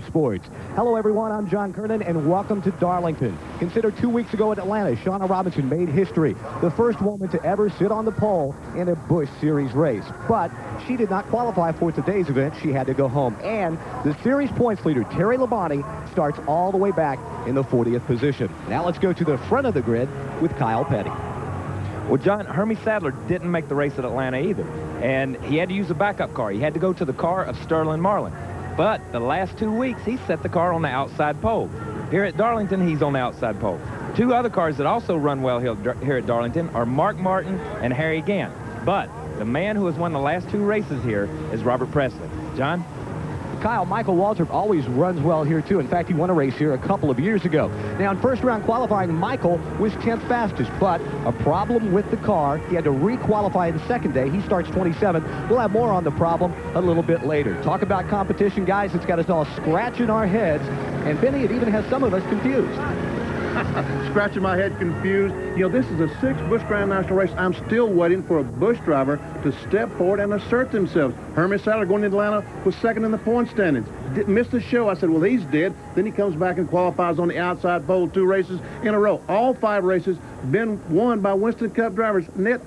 Sports. Hello everyone, I'm John Kernan and welcome to Darlington. Consider 2 weeks ago at Atlanta, Shauna Robinson made history. The first woman to ever sit on the pole in a Busch Series race. But she did not qualify for today's event. She had to go home. And the series points leader, Terry Labonte, starts all the way back in the 40th position. Now let's go to the front of the grid with Kyle Petty. Well, John, Hermie Sadler didn't make the race at Atlanta either. And he had to use a backup car. He had to go to the car of Sterling Marlin. But the last 2 weeks, he set the car on the outside pole. Here at Darlington, he's on the outside pole. Two other cars that also run well here at Darlington are Mark Martin and Harry Gant. But the man who has won the last two races here is Robert Presley. John? Kyle, Michael Waltrip always runs well here, too. In fact, he won a race here a couple of years ago. Now, in first-round qualifying, Michael was 10th fastest, but a problem with the car. He had to re-qualify in the second day. He starts 27th. We'll have more on the problem a little bit later. Talk about competition, guys. It's got us all scratching our heads. And, Benny, it even has some of us confused. Scratching my head, confused. You know, this is a sixth Busch Grand National race. I'm still waiting for a Busch driver to step forward and assert themselves. Hermie Sadler going to Atlanta was second in the point standings. Missed the show. I said, well, he's dead. Then he comes back and qualifies on the outside pole 2 races in a row. All 5 races been won by Winston Cup drivers. Ned,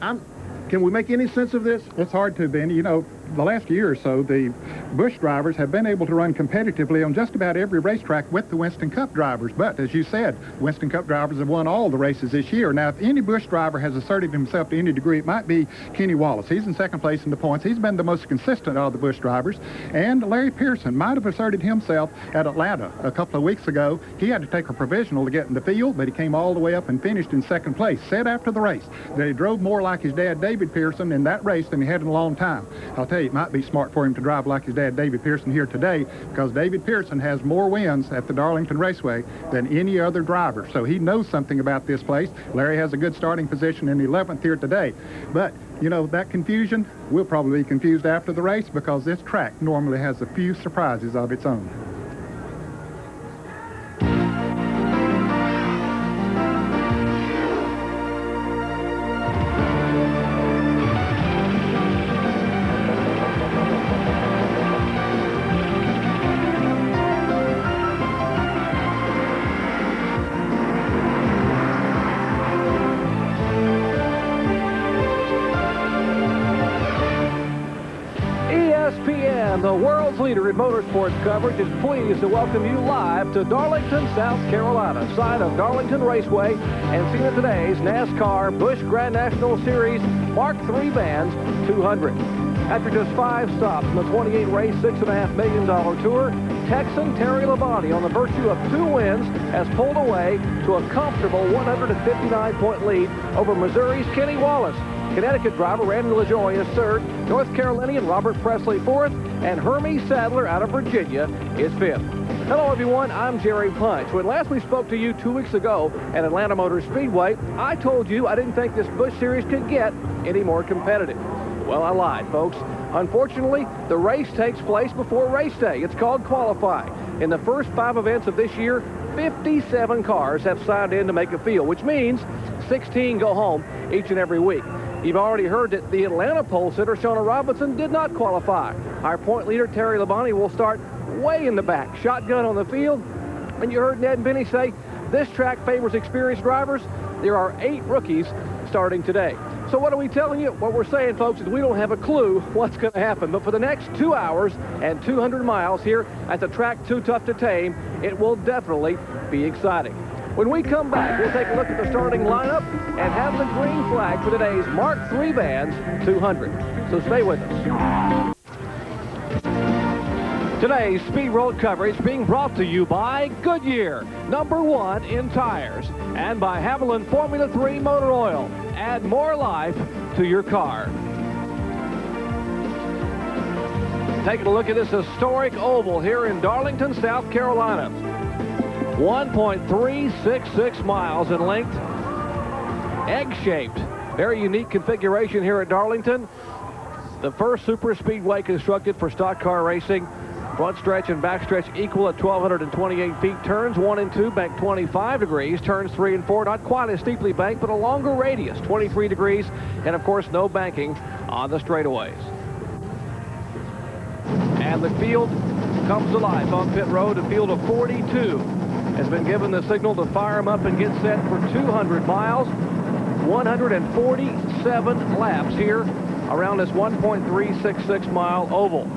can we make any sense of this? It's hard to, Ben. You know, the last year or so, the Busch drivers have been able to run competitively on just about every racetrack with the Winston Cup drivers. But, as you said, Winston Cup drivers have won all the races this year. Now, if any Busch driver has asserted himself to any degree, it might be Kenny Wallace. He's in second place in the points. He's been the most consistent of the Busch drivers. And Larry Pearson might have asserted himself at Atlanta a couple of weeks ago. He had to take a provisional to get in the field, but he came all the way up and finished in second place. Said after the race that he drove more like his dad, David Pearson, in that race than he had in a long time. I'll tell you, it might be smart for him to drive like his dad, David Pearson, here today, because David Pearson has more wins at the Darlington Raceway than any other driver. So he knows something about this place. Larry has a good starting position in 11th here today. But, you know, that confusion, we'll probably be confused after the race because this track normally has a few surprises of its own. The world's leader in motorsports coverage is pleased to welcome you live to Darlington, South Carolina, site of Darlington Raceway, and scene of today's NASCAR Busch Grand National Series Mark III Vans 200. After just 5 stops in the 28-race, $6.5 million tour, Texan Terry Labonte, on the virtue of 2 wins, has pulled away to a comfortable 159-point lead over Missouri's Kenny Wallace. Connecticut driver Randy LaJoie is 3rd, North Carolinian Robert Presley 4th, and Hermie Sadler out of Virginia is 5th. Hello, everyone. I'm Jerry Punch. When last we spoke to you 2 weeks ago at Atlanta Motor Speedway, I told you I didn't think this Busch Series could get any more competitive. Well, I lied, folks. Unfortunately, the race takes place before race day. It's called qualifying. In the first 5 events of this year, 57 cars have signed in to make a field, which means 16 go home each and every week. You've already heard that the Atlanta pole sitter, Shauna Robinson, did not qualify. Our point leader, Terry Labonte, will start way in the back, shotgun on the field. And you heard Ned and Benny say this track favors experienced drivers. There are 8 rookies starting today. So what are we telling you? What we're saying, folks, is we don't have a clue what's going to happen. But for the next 2 hours and 200 miles here at the track Too Tough to Tame, it will definitely be exciting. When we come back, we'll take a look at the starting lineup and have the green flag for today's Mark III Vans 200. So stay with us. Today's Speed World coverage being brought to you by Goodyear, #1 in tires, and by Haviland Formula 3 motor oil. Add more life to your car. Taking a look at this historic oval here in Darlington, South Carolina. 1.366 miles in length. Egg-shaped. Very unique configuration here at Darlington. The first super speedway constructed for stock car racing. Front stretch and back stretch equal at 1,228 feet. Turns 1 and 2 bank 25 degrees. Turns 3 and 4 not quite as steeply banked, but a longer radius, 23 degrees. And, of course, no banking on the straightaways. And the field comes to life on pit road. A field of 42 has been given the signal to fire him up and get set for 200 miles. 147 laps here around this 1.366-mile oval.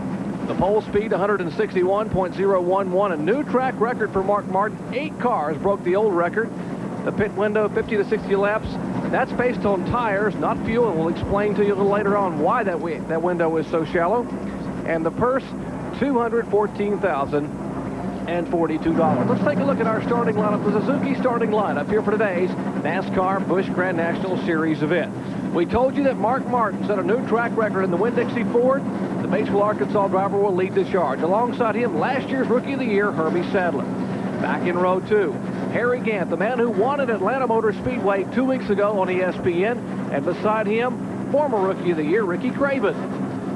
The pole speed, 161.011, a new track record for Mark Martin. 8 cars broke the old record. The pit window, 50 to 60 laps. That's based on tires, not fuel, and we'll explain to you a little later on why that window is so shallow. And the purse, $214,042. Let's take a look at our starting lineup, the Suzuki starting lineup here for today's NASCAR Busch Grand National Series event. We told you that Mark Martin set a new track record in the Winn-Dixie Ford. The Batesville, Arkansas driver will lead the charge. Alongside him, last year's Rookie of the Year, Hermie Sadler. Back in row 2, Harry Gant, the man who won at Atlanta Motor Speedway 2 weeks ago on ESPN. And beside him, former Rookie of the Year, Ricky Craven.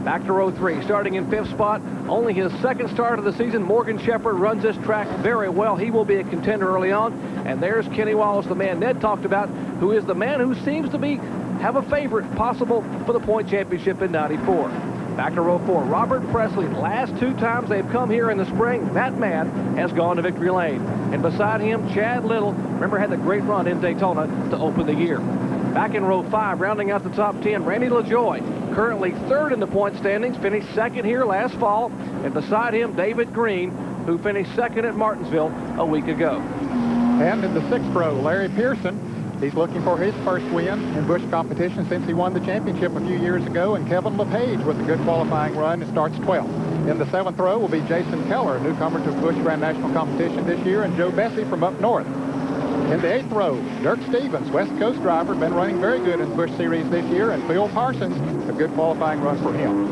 Back to row 3, starting in 5th spot, only his 2nd start of the season. Morgan Shepherd runs this track very well. He will be a contender early on. And there's Kenny Wallace, the man Ned talked about, who is the man who seems to have a favorite possible for the point championship in '94. Back to row 4, Robert Presley. Last 2 times they've come here in the spring, that man has gone to victory lane. And beside him, Chad Little, remember, had the great run in Daytona to open the year. Back in row 5, rounding out the top 10, Randy LaJoie, currently 3rd in the point standings, finished 2nd here last fall. And beside him, David Green, who finished 2nd at Martinsville a week ago. And in the 6th row, Larry Pearson. He's looking for his first win in Busch competition since he won the championship a few years ago. And Kevin LePage with a good qualifying run and starts 12th. In the 7th row will be Jason Keller, a newcomer to Busch Grand National competition this year, and Joe Bessie from up north. In the 8th row, Dirk Stevens, West Coast driver, been running very good in Busch Series this year, and Phil Parsons, a good qualifying run for him.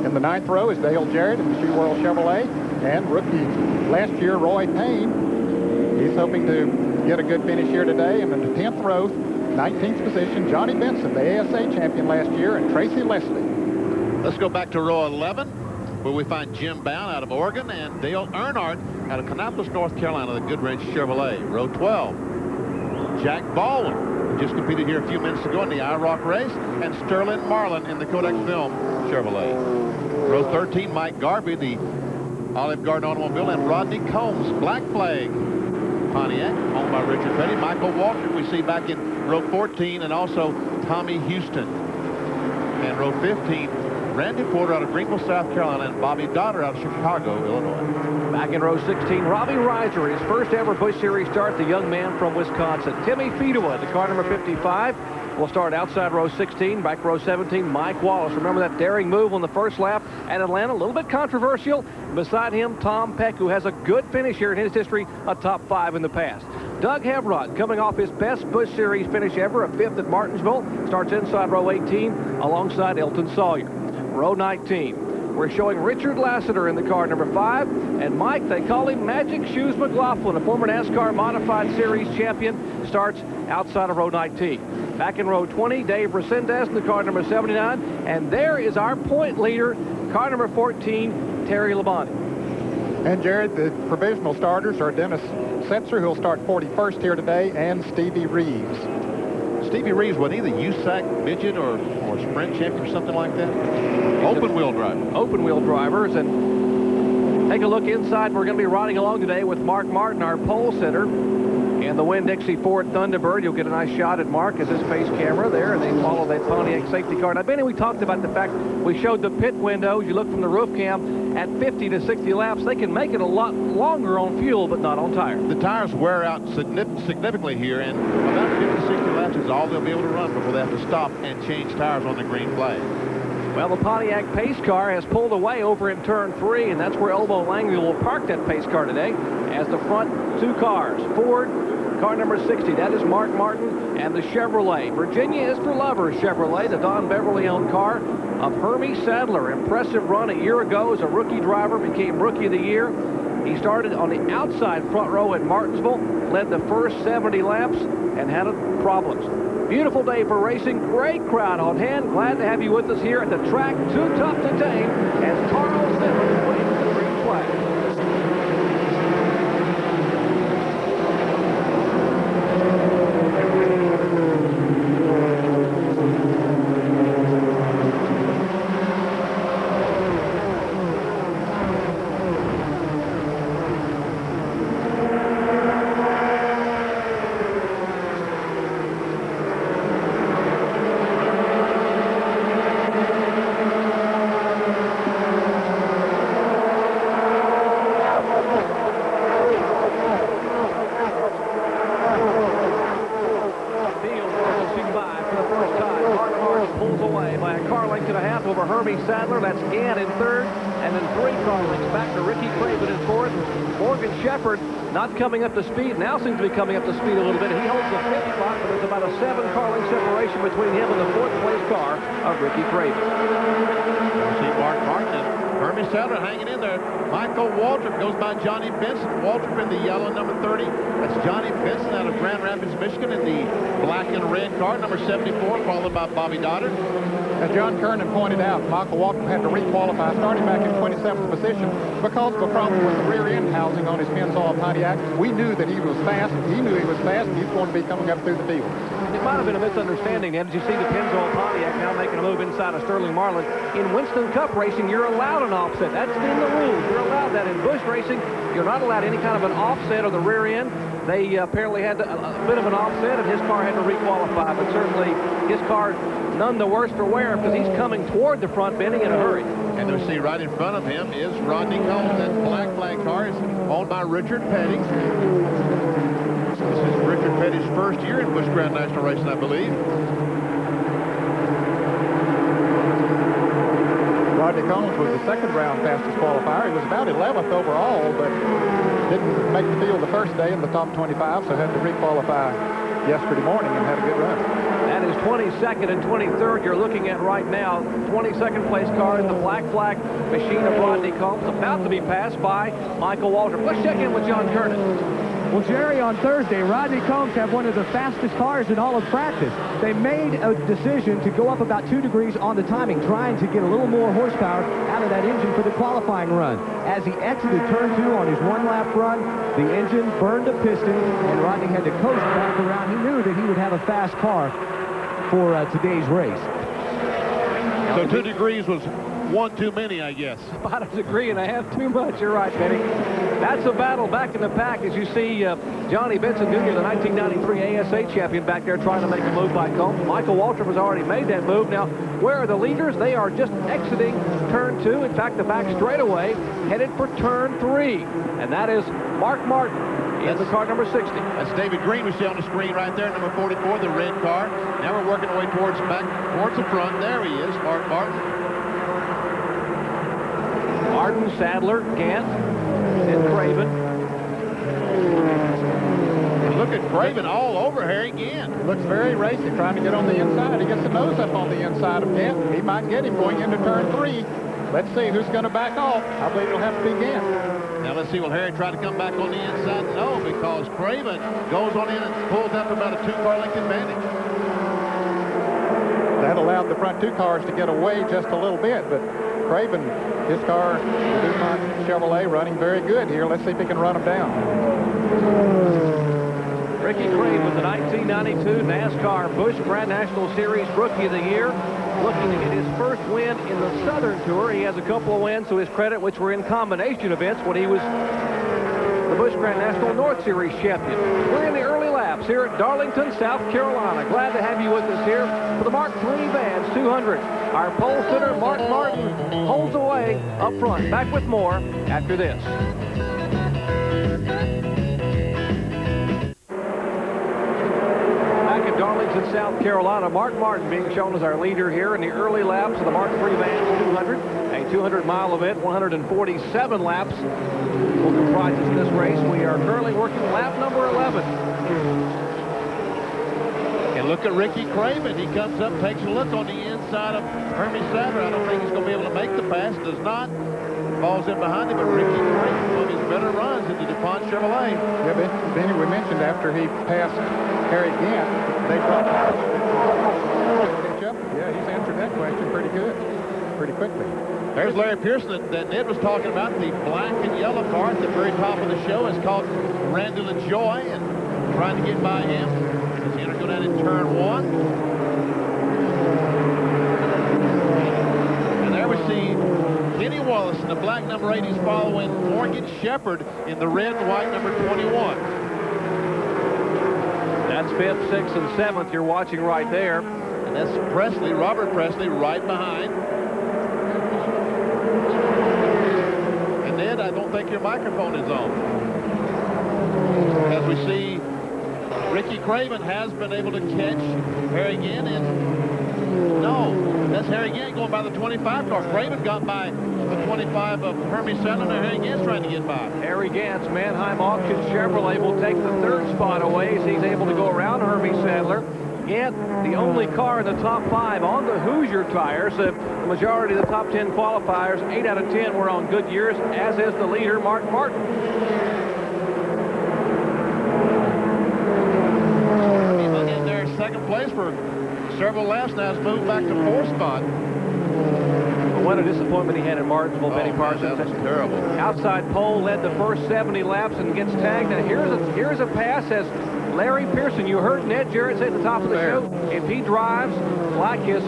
In the 9th row is Dale Jarrett in the Shoe World Chevrolet, and rookie last year, Roy Payne. He's hoping to get a good finish here today. And in the 10th row, 19th position, Johnny Benson, the ASA champion last year, and Tracy Leslie. Let's go back to row 11, where we find Jim Bound out of Oregon and Dale Earnhardt out of Kannapolis, North Carolina, the Goodwrench Chevrolet. Row 12, Jack Baldwin, who just competed here a few minutes ago in the IROC race, and Sterling Marlin in the Kodak Film Chevrolet. Row 13, Mike Garvey, the Olive Garden automobile, and Rodney Combs, Black Flag Pontiac, owned by Richard Petty. Michael Walker we see back in row 14, and also Tommy Houston. And row 15, Randy Porter out of Greenville, South Carolina, and Bobby Dotter out of Chicago, Illinois. Back in row 16, Robbie Reiser, his first ever Busch Series start, the young man from Wisconsin. Timmy Fedewa, the car number 55, will start outside row 16. Back row 17, Mike Wallace. Remember that daring move on the first lap at Atlanta? A little bit controversial. Beside him, Tom Peck, who has a good finish here in his history, a top 5 in the past. Doug Hevrod, coming off his best Busch Series finish ever, a 5th at Martinsville, starts inside row 18 alongside Elton Sawyer. Row 19, we're showing Richard Lassiter in the car number 5, and Mike, they call him Magic Shoes McLaughlin, a former NASCAR Modified Series champion, starts outside of row 19. Back in row 20, Dave Resendez in the car number 79, and there is our point leader, car number 14, Terry Labonte. And Jared, the provisional starters are Dennis Setzer, who'll start 41st here today, and Stevie Reeves. Stevie Reeves, was he the USAC midget or sprint champion or something like that? Open wheel driver. Open wheel drivers. And take a look inside. We're going to be riding along today with Mark Martin, our pole sitter, and the Winn-Dixie Ford Thunderbird. You'll get a nice shot at Mark as his face camera there, and they follow that Pontiac safety car. Now, Benny, we talked about the fact we showed the pit windows. You look from the roof cam at 50 to 60 laps. They can make it a lot longer on fuel, but not on tires. The tires wear out significantly here, and about 50 to 60 laps is all they'll be able to run before they have to stop and change tires on the green flag. Well, the Pontiac pace car has pulled away over in turn 3, and that's where Elmo Langley will park that pace car today as the front 2 cars. Ford, car number 60, that is Mark Martin, and the Chevrolet. Virginia is for lovers Chevrolet, the Don Beverly-owned car of Hermie Sadler. Impressive run a year ago as a rookie driver, became Rookie of the Year. He started on the outside front row at Martinsville, led the first 70 laps, and had problems. Beautiful day for racing. Great crowd on hand. Glad to have you with us here at the track. Too tough to tame as Carl Simmons waves the green flag. Hermie Sadler. That's Gant in third. And then 3 car lengths back to Ricky Craven in fourth. Morgan Shepherd not coming up to speed. Now seems to be coming up to speed a little bit. He holds the 5th spot, but there's about a 7 car length separation between him and the 4th place car of Ricky Craven. See Mark Martin and Hermie Sadler hanging in there. Michael Waltrip goes by Johnny Benson. Waltrip in the yellow, number 30. That's Johnny Benson out of Grand Rapids, Michigan in the black and red car, number 74, followed by Bobby Doddard. As John Kernan pointed out, Michael Waltrip had to requalify starting back in 27th position because of a problem with the rear end housing on his Pennzoil Pontiac. We knew that he was fast. He knew he was fast. He's going to be coming up through the field. It might have been a misunderstanding, Ed. As you see the Pennzoil Pontiac now making a move inside of Sterling Marlin. In Winston Cup racing, you're allowed an offset. That's in the rules. You're allowed that. In Busch racing, you're not allowed any kind of an offset of the rear end. They apparently had a bit of an offset, and his car had to requalify. But certainly, his car none the worse for wear because he's coming toward the front bending in a hurry. And you'll see right in front of him is Rodney Combs. That black flag car is owned by Richard Petty. This is Richard Petty's first year in Busch Grand National Racing, I believe. Rodney Combs was the second round fastest qualifier. He was about 11th overall, but didn't make the field the first day in the top 25, so had to requalify yesterday morning and had a good run. That is 22nd and 23rd you're looking at right now. 22nd place car in the black flag machine of Rodney Combs, about to be passed by Michael Waltrip. Let's check in with John Kernan. Well, Jerry, on Thursday, Rodney Combs had one of the fastest cars in all of practice. They made a decision to go up about 2 degrees on the timing, trying to get a little more horsepower out of that engine for the qualifying run. As he exited turn 2 on his one-lap run, the engine burned a piston, and Rodney had to coast back around. He knew that he would have a fast car for today's race. So 2 degrees was 1 too many, I guess. About 1.5 degrees too much. You're right, Benny. That's a battle back in the pack as you see Johnny Benson Jr., the 1993 ASA champion, back there trying to make a move by Combs. Michael Waltrip has already made that move. Now, where are the leaders? They are just exiting turn 2. In fact, the back straightaway headed for turn 3. And that is Mark Martin in the car number 60. That's David Green we see on the screen right there, number 44, the red car. Now we're working our way towards the front. There he is, Mark Martin. Martin, Sadler, Gant, and Craven. And look at Craven all over Harry Gant. Looks very racy, trying to get on the inside. He gets the nose up on the inside of Gant. He might get him going into turn 3. Let's see who's going to back off. I believe it'll have to be Gant. Now let's see, will Harry try to come back on the inside? No, because Craven goes on in and pulls up about a 2-car length advantage. That allowed the front 2 cars to get away just a little bit, but Craven, his car, the DuPont Chevrolet, running very good here. Let's see if he can run them down. Ricky Craven, the 1992 NASCAR Busch Grand National Series Rookie of the Year, looking to get his first win in the Southern Tour. He has a couple of wins to his credit, which were in combination events when he was the Busch Grand National North Series champion. We're in the early laps here at Darlington, South Carolina. Glad to have you with us here for the Mark III Vans 200. Our pole sitter, Mark Martin, holds away up front. Back with more after this. Back at Darlington, South Carolina, Mark Martin being shown as our leader here in the early laps of the Mark III Vans 200. A 200-mile event, 147 laps will comprise this race. We are currently working lap number 11. And look at Ricky Craven. He comes up, takes a look on the inside of Hermie Sadler. I don't think he's going to be able to make the pass. Does not. Falls in behind him, but Ricky Craven, one of his better runs in the DuPont Chevrolet. Yeah, Benny, we mentioned after he passed Harry Gant, they brought catch up. Yeah, he's answered that question pretty good, pretty quickly. There's Larry Pearson that Ned was talking about. The black and yellow car at the very top of the show is called Randall and Joy, and trying to get by him. He's going to go down in turn 1. And there we see Kenny Wallace in the black number 8. He's following Morgan Shepherd in the red and white number 21. That's 5th, 6th, and 7th you're watching right there. And that's Presley, Robert Presley, right behind. And Ned, I don't think your microphone is on. As we see, Ricky Craven has been able to catch Harry Gant, and no, That's Harry Gant going by the 25 car. Craven got by the 25 of Hermie Sadler. Now Harry Gant's trying to get by. Harry Gant's Mannheim Auction Chevrolet will take the 3rd spot away as he's able to go around Hermie Sadler. Gant, the only car in the top 5 on the Hoosier tires. The majority of the top 10 qualifiers, 8 out of 10 were on Goodyears, as is the leader, Mark Martin. He hung in there in 2nd place for several laps. Now has moved back to 4th spot. Well, what a disappointment he had in Martinsville, Benny Parsons. That was terrible. Outside pole led the first 70 laps and gets tagged. And here's a pass as Larry Pearson. You heard Ned Jarrett say at the top of the show, if he drives like his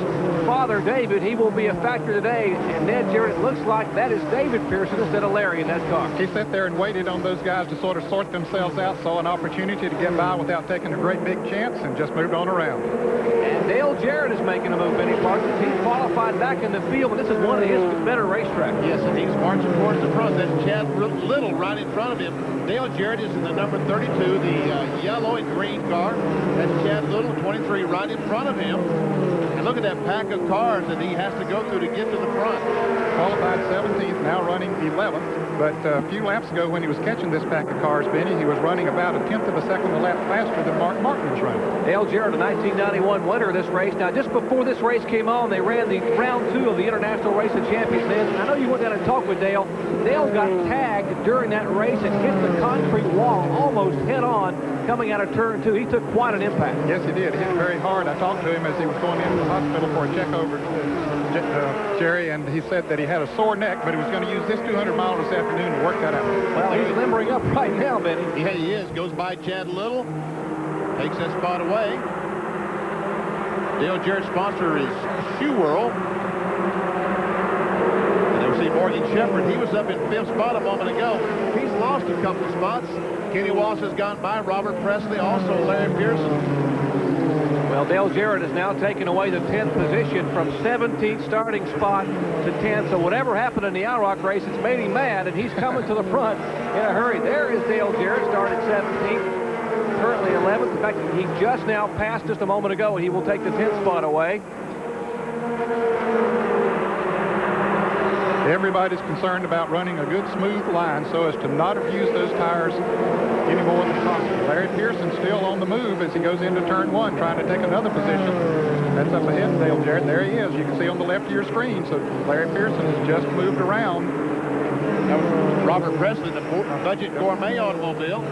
father David, he will be a factor today. And Ned Jarrett, looks like that is David Pearson instead of Larry in that car. He sat there and waited on those guys to sort of sort themselves out, saw an opportunity to get by without taking a great big chance, and just moved on around. And Dale Jarrett is making a move, Benny Parsons. He qualified back in the field, and this is one of his better racetracks. Yes, and he's marching towards the front. That's Chad Little right in front of him. Dale Jarrett is in the number 32, the yellow and green car. That's Chad Little, 23, right in front of him. And look at that pack of cars that he has to go through to get to the front. Qualified 17th, now running 11th. But a few laps ago when he was catching this pack of cars, Benny, he was running about 1/10 of a second a lap faster than Mark Martin was running. Dale Jarrett, a 1991 winner of this race. Now, just before this race came on, they ran the round 2 of the International Race of Champions. And I know you went down and talked with Dale. Dale got tagged during that race and hit the concrete wall almost head-on coming out of turn 2. He took quite an impact. Yes, he did. He hit very hard. I talked to him as he was going into the hospital for a check over Jerry, and he said that he had a sore neck, but he was going to use this 200 mile this afternoon to work that out. Well, he's limbering up right now, Benny. Yeah, he is. Goes by Chad Little. Takes that spot away. Dale Jarrett's sponsor is Shoe World. And you'll see Morgan Shepherd. He was up in 5th spot a moment ago. He's lost a couple of spots. Kenny Walsh has gone by. Robert Presley, also Larry Pearson. Well, Dale Jarrett has now taken away the 10th position from 17th starting spot to 10th. So whatever happened in the Owl Rock race, it's made him mad, and he's coming to the front in a hurry. There is Dale Jarrett, started 17th, currently 11th. In fact, he just now passed just a moment ago, and he will take the 10th spot away. Everybody's concerned about running a good smooth line so as to not abuse those tires any more than possible. Larry Pearson's still on the move as he goes into turn 1, trying to take another position. That's up ahead of Dale Jarrett. There he is. You can see on the left of your screen. So Larry Pearson has just moved around. That was Robert Presley, the Budget Gourmet automobile.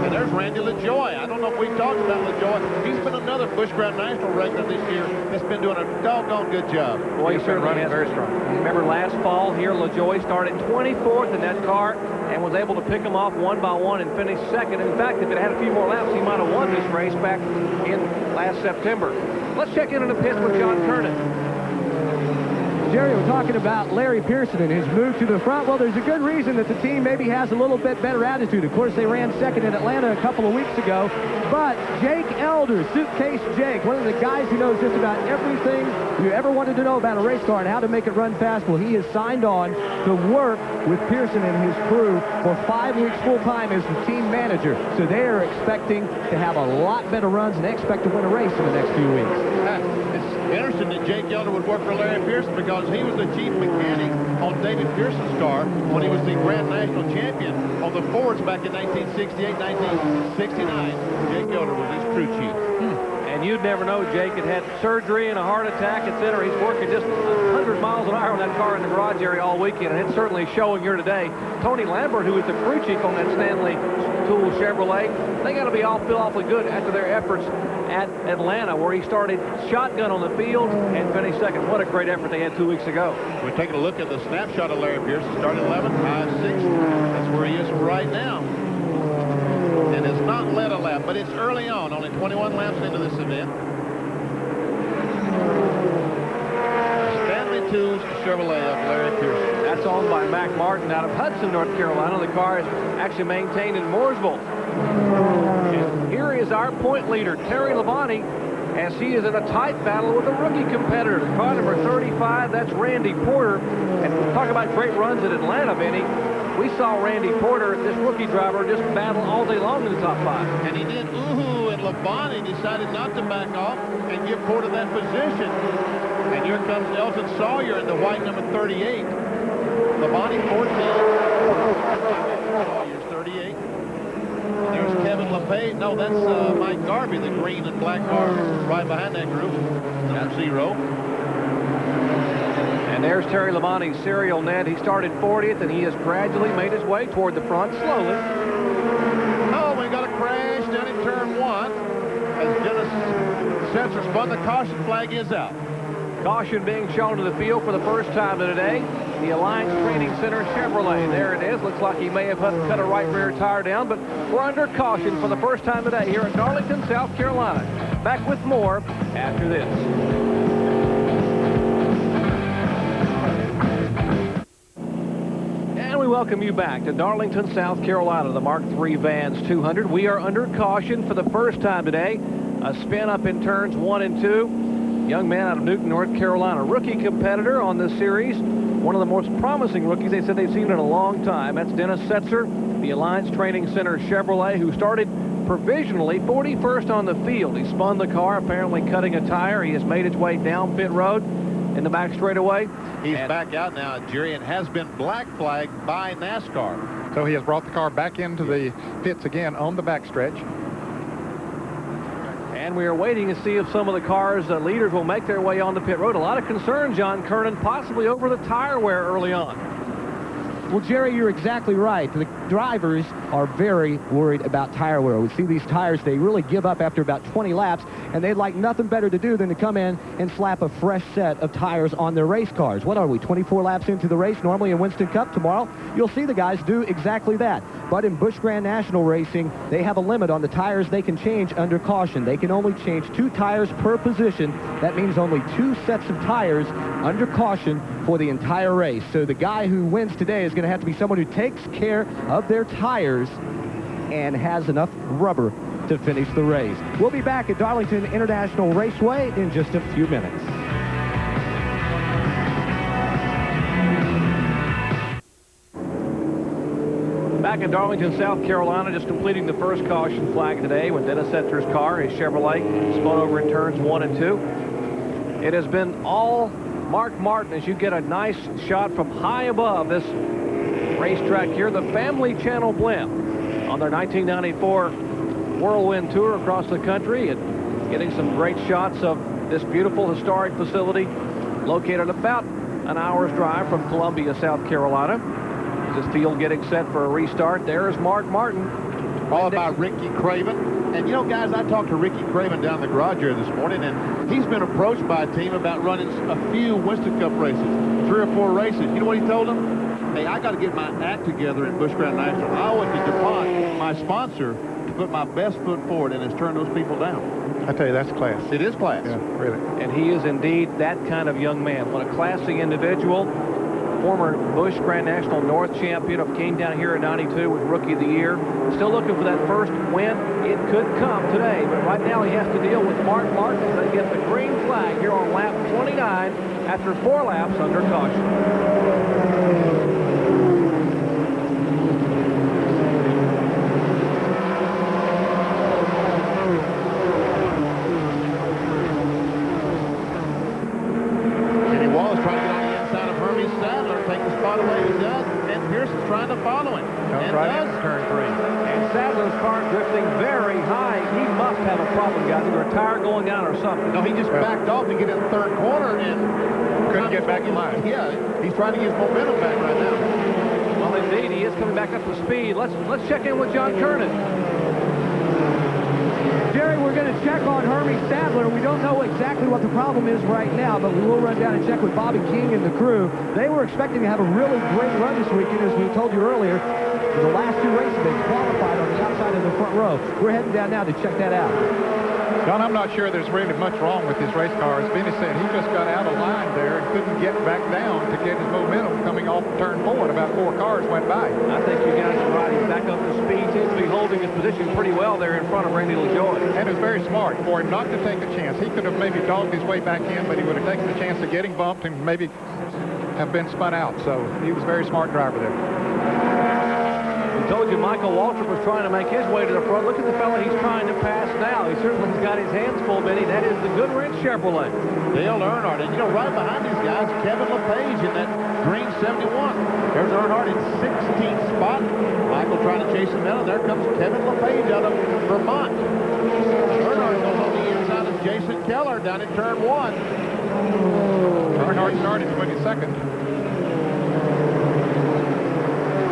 And there's Randy LaJoy. I don't know if we've talked about LaJoy. He's been another Busch Grand National regular this year that's been doing a doggone good job. Boy, he's certainly running very strong. Remember last fall here, LaJoy started 24th in that car and was able to pick them off one by one and finish 2nd. In fact, if it had a few more laps, he might have won this race back in last September. Let's check in on the pits with John Kernan. Jerry, we're talking about Larry Pearson and his move to the front. Well, there's a good reason that the team maybe has a little bit better attitude. Of course, they ran 2nd in Atlanta a couple of weeks ago. But Jake Elder, Suitcase Jake, one of the guys who knows just about everything you ever wanted to know about a race car and how to make it run fast, well, he has signed on to work with Pearson and his crew for 5 weeks full-time as the team manager. So they are expecting to have a lot better runs, and they expect to win a race in the next few weeks. It's interesting that Jake Elder would work for Larry Pearson because he was the chief mechanic on David Pearson's car when he was the Grand National Champion on the Fords back in 1968, 1969. Jake Elder was his crew chief. And you'd never know Jake had had surgery and a heart attack, etc. He's working just 100 miles an hour on that car in the garage area all weekend, and it's certainly showing here today. Tony Lambert, who is the crew chief on that Stanley Tool Chevrolet, they got to be feel awfully good after their efforts at Atlanta, where he started shotgun on the field and finished 2nd. What a great effort they had 2 weeks ago. We're taking a look at the snapshot of Larry Pearson. Started 11th, 5-6. That's where he is right now. And it's not led a lap, but it's early on, only 21 laps into this event. Stanley Tools Chevrolet of Larry Pearson. That's owned by Mac Martin out of Hudson, North Carolina. The car is actually maintained in Mooresville. And here is our point leader, Terry Labonte, as he is in a tight battle with a rookie competitor. Car number 35, that's Randy Porter. And talk about great runs at Atlanta, Benny. We saw Randy Porter, this rookie driver, just battle all day long in the top 5. And he did. Ooh, and Labonte decided not to back off and give Porter that position. And here comes Elton Sawyer in the white number 38. Labonte 14. Sawyer's 38. There's Kevin LePage. No, that's Mike Garvey, the green and black car right behind that group. Number 0. And there's Terry Labonte's serial net. He started 40th, and he has gradually made his way toward the front slowly. Oh, we got a crash down in turn 1 as Dennis Setzer spun. The caution flag is out. Caution being shown to the field for the first time today. The Alliance Training Center Chevrolet. There it is. Looks like he may have cut a right rear tire down, but we're under caution for the first time today here at Darlington, South Carolina. Back with more after this. And we welcome you back to Darlington, South Carolina, the Mark III Vans 200. We are under caution for the first time today. A spin up in turns 1 and 2. Young man out of Newton, North Carolina, rookie competitor on this series. One of the most promising rookies they said they've seen in a long time. That's Dennis Setzer, the Alliance Training Center Chevrolet, who started provisionally 41st on the field. He spun the car, apparently cutting a tire. He has made his way down pit road in the back straightaway. He's back out now, Jerry, and has been black flagged by NASCAR. So he has brought the car back into the pits again on the backstretch. And we are waiting to see if some of the cars' leaders will make their way on the pit road. A lot of concern, John Kernan, possibly over the tire wear early on. Well, Jerry, you're exactly right. The drivers are very worried about tire wear. We see these tires, they really give up after about 20 laps, and they'd like nothing better to do than to come in and slap a fresh set of tires on their race cars. What are we, 24 laps into the race? Normally in Winston Cup tomorrow, you'll see the guys do exactly that. But in Busch Grand National Racing, they have a limit on the tires they can change under caution. They can only change 2 tires per position. That means only 2 sets of tires under caution for the entire race. So the guy who wins today is going to have to be someone who takes care of their tires and has enough rubber to finish the race. We'll be back at Darlington International Raceway in just a few minutes. Back in Darlington, South Carolina, just completing the first caution flag today when Dennis Setzer's car, his Chevrolet, spun over in turns 1 and 2. It has been all Mark Martin as you get a nice shot from high above this racetrack here, the Family Channel blimp on their 1994 Whirlwind Tour across the country, and getting some great shots of this beautiful historic facility located about an hour's drive from Columbia, South Carolina. This field getting set for a restart. There's Mark Martin. All about Ricky Craven. And, you know, guys, I talked to Ricky Craven down in the garage here this morning, and he's been approached by a team about running a few Winston Cup races, 3 or 4 races. You know what he told them? Hey, I got to get my act together in Busch Grand National. I owe it to DuPont, my sponsor, to put my best foot forward and has turned those people down. I tell you, that's class. It is class. Yeah, really. And he is indeed that kind of young man. What a classy individual. Former Busch Grand National North champion, came down here in '92 with Rookie of the Year. Still looking for that first win. It could come today, but right now he has to deal with Mark Martin as they get the green flag here on lap 29 after 4 laps under caution. Trying to follow him. And right does. Turn 3. And Sadler's car drifting very high. He must have a problem, guys. Either a tire going down or something. No, he just backed off to get in the 3rd corner and couldn't get back in line. Yeah, he's trying to get his momentum back right now. Well, indeed, he is coming back up to speed. Let's check in with John Kernan. Jerry, we're going to check on Hermie Sadler. We don't know exactly what the problem is right now, but we will run down and check with Bobby King and the crew. They were expecting to have a really great run this weekend, as we told you earlier. In the last 2 races, they qualified on the outside of the front row. We're heading down now to check that out. John, I'm not sure there's really much wrong with his race car. As Benny said, he just got out of line there and couldn't get back down to get his momentum coming off turn 4, and about 4 cars went by. I think you guys are right. He's back up to speed. Seems to be holding his position pretty well there in front of Randy LaJoie. And it's very smart for him not to take a chance. He could have maybe dogged his way back in, but he would have taken the chance of getting bumped and maybe have been spun out. So he was a very smart driver there. We told you Michael Waltrip was trying to make his way to the front. Look at the fella he's trying to pass now. He certainly has got his hands full, Benny. That is the Goodwrench Chevrolet. Dale Earnhardt. And, you know, right behind these guys, Kevin LePage in that green 71. There's Earnhardt in 16th spot. Michael trying to chase him down. There comes Kevin LePage out of Vermont. Earnhardt goes on the inside of Jason Keller down in turn 1. Earnhardt started 22nd.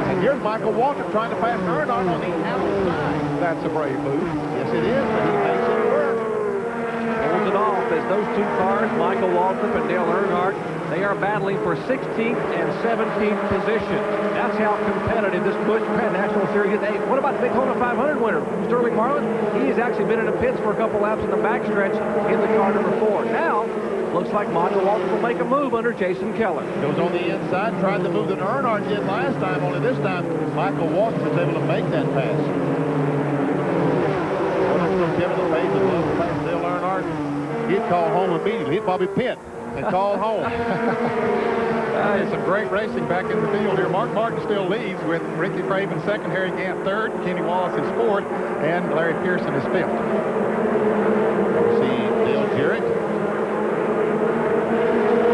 And here's Michael Waltrip trying to pass Earnhardt on the outside. That's a brave move. Yes, it is, but he makes it work. Holds it off as those two cars, Michael Waltrip and Dale Earnhardt, they are battling for 16th and 17th position. That's how competitive this Busch National Series is. Hey, what about the Daytona 500 winner, Sterling Marlin? He has actually been in the pits for a couple laps in the backstretch in the car number 4. Now, looks like Michael Waltrip will make a move under Jason Keller. Goes on the inside, tried the move that Earnhardt did last time, only this time Michael Waltrip was able to make that pass. Kevin LePage would love to pass Dale Earnhardt. He'd call home immediately. He'd probably pit and call home. There's some great racing back in the field here. Mark Martin still leads with Ricky Craven second, Harry Gant third, Kenny Wallace is fourth, and Larry Pearson is fifth. We see Dale Jarrett.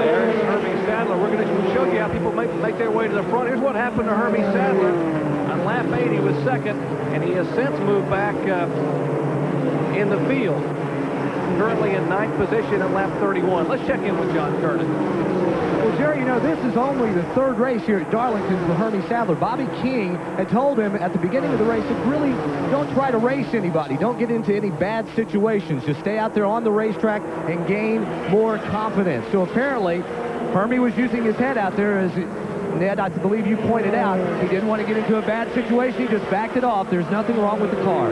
There's Hermie Sadler. We're going to show you how people make their way to the front. Here's what happened to Hermie Sadler. On lap 8, he was second, and he has since moved back in the field. Currently in 9th position at lap 31. Let's check in with John Kernan. Well, Jerry, you know, this is only the third race here at Darlington for Hermie Sadler. Bobby King had told him at the beginning of the race that really don't try to race anybody. Don't get into any bad situations. Just stay out there on the racetrack and gain more confidence. So apparently, Hermie was using his head out there, as Ned, I believe you pointed out. He didn't want to get into a bad situation. He just backed it off. There's nothing wrong with the car.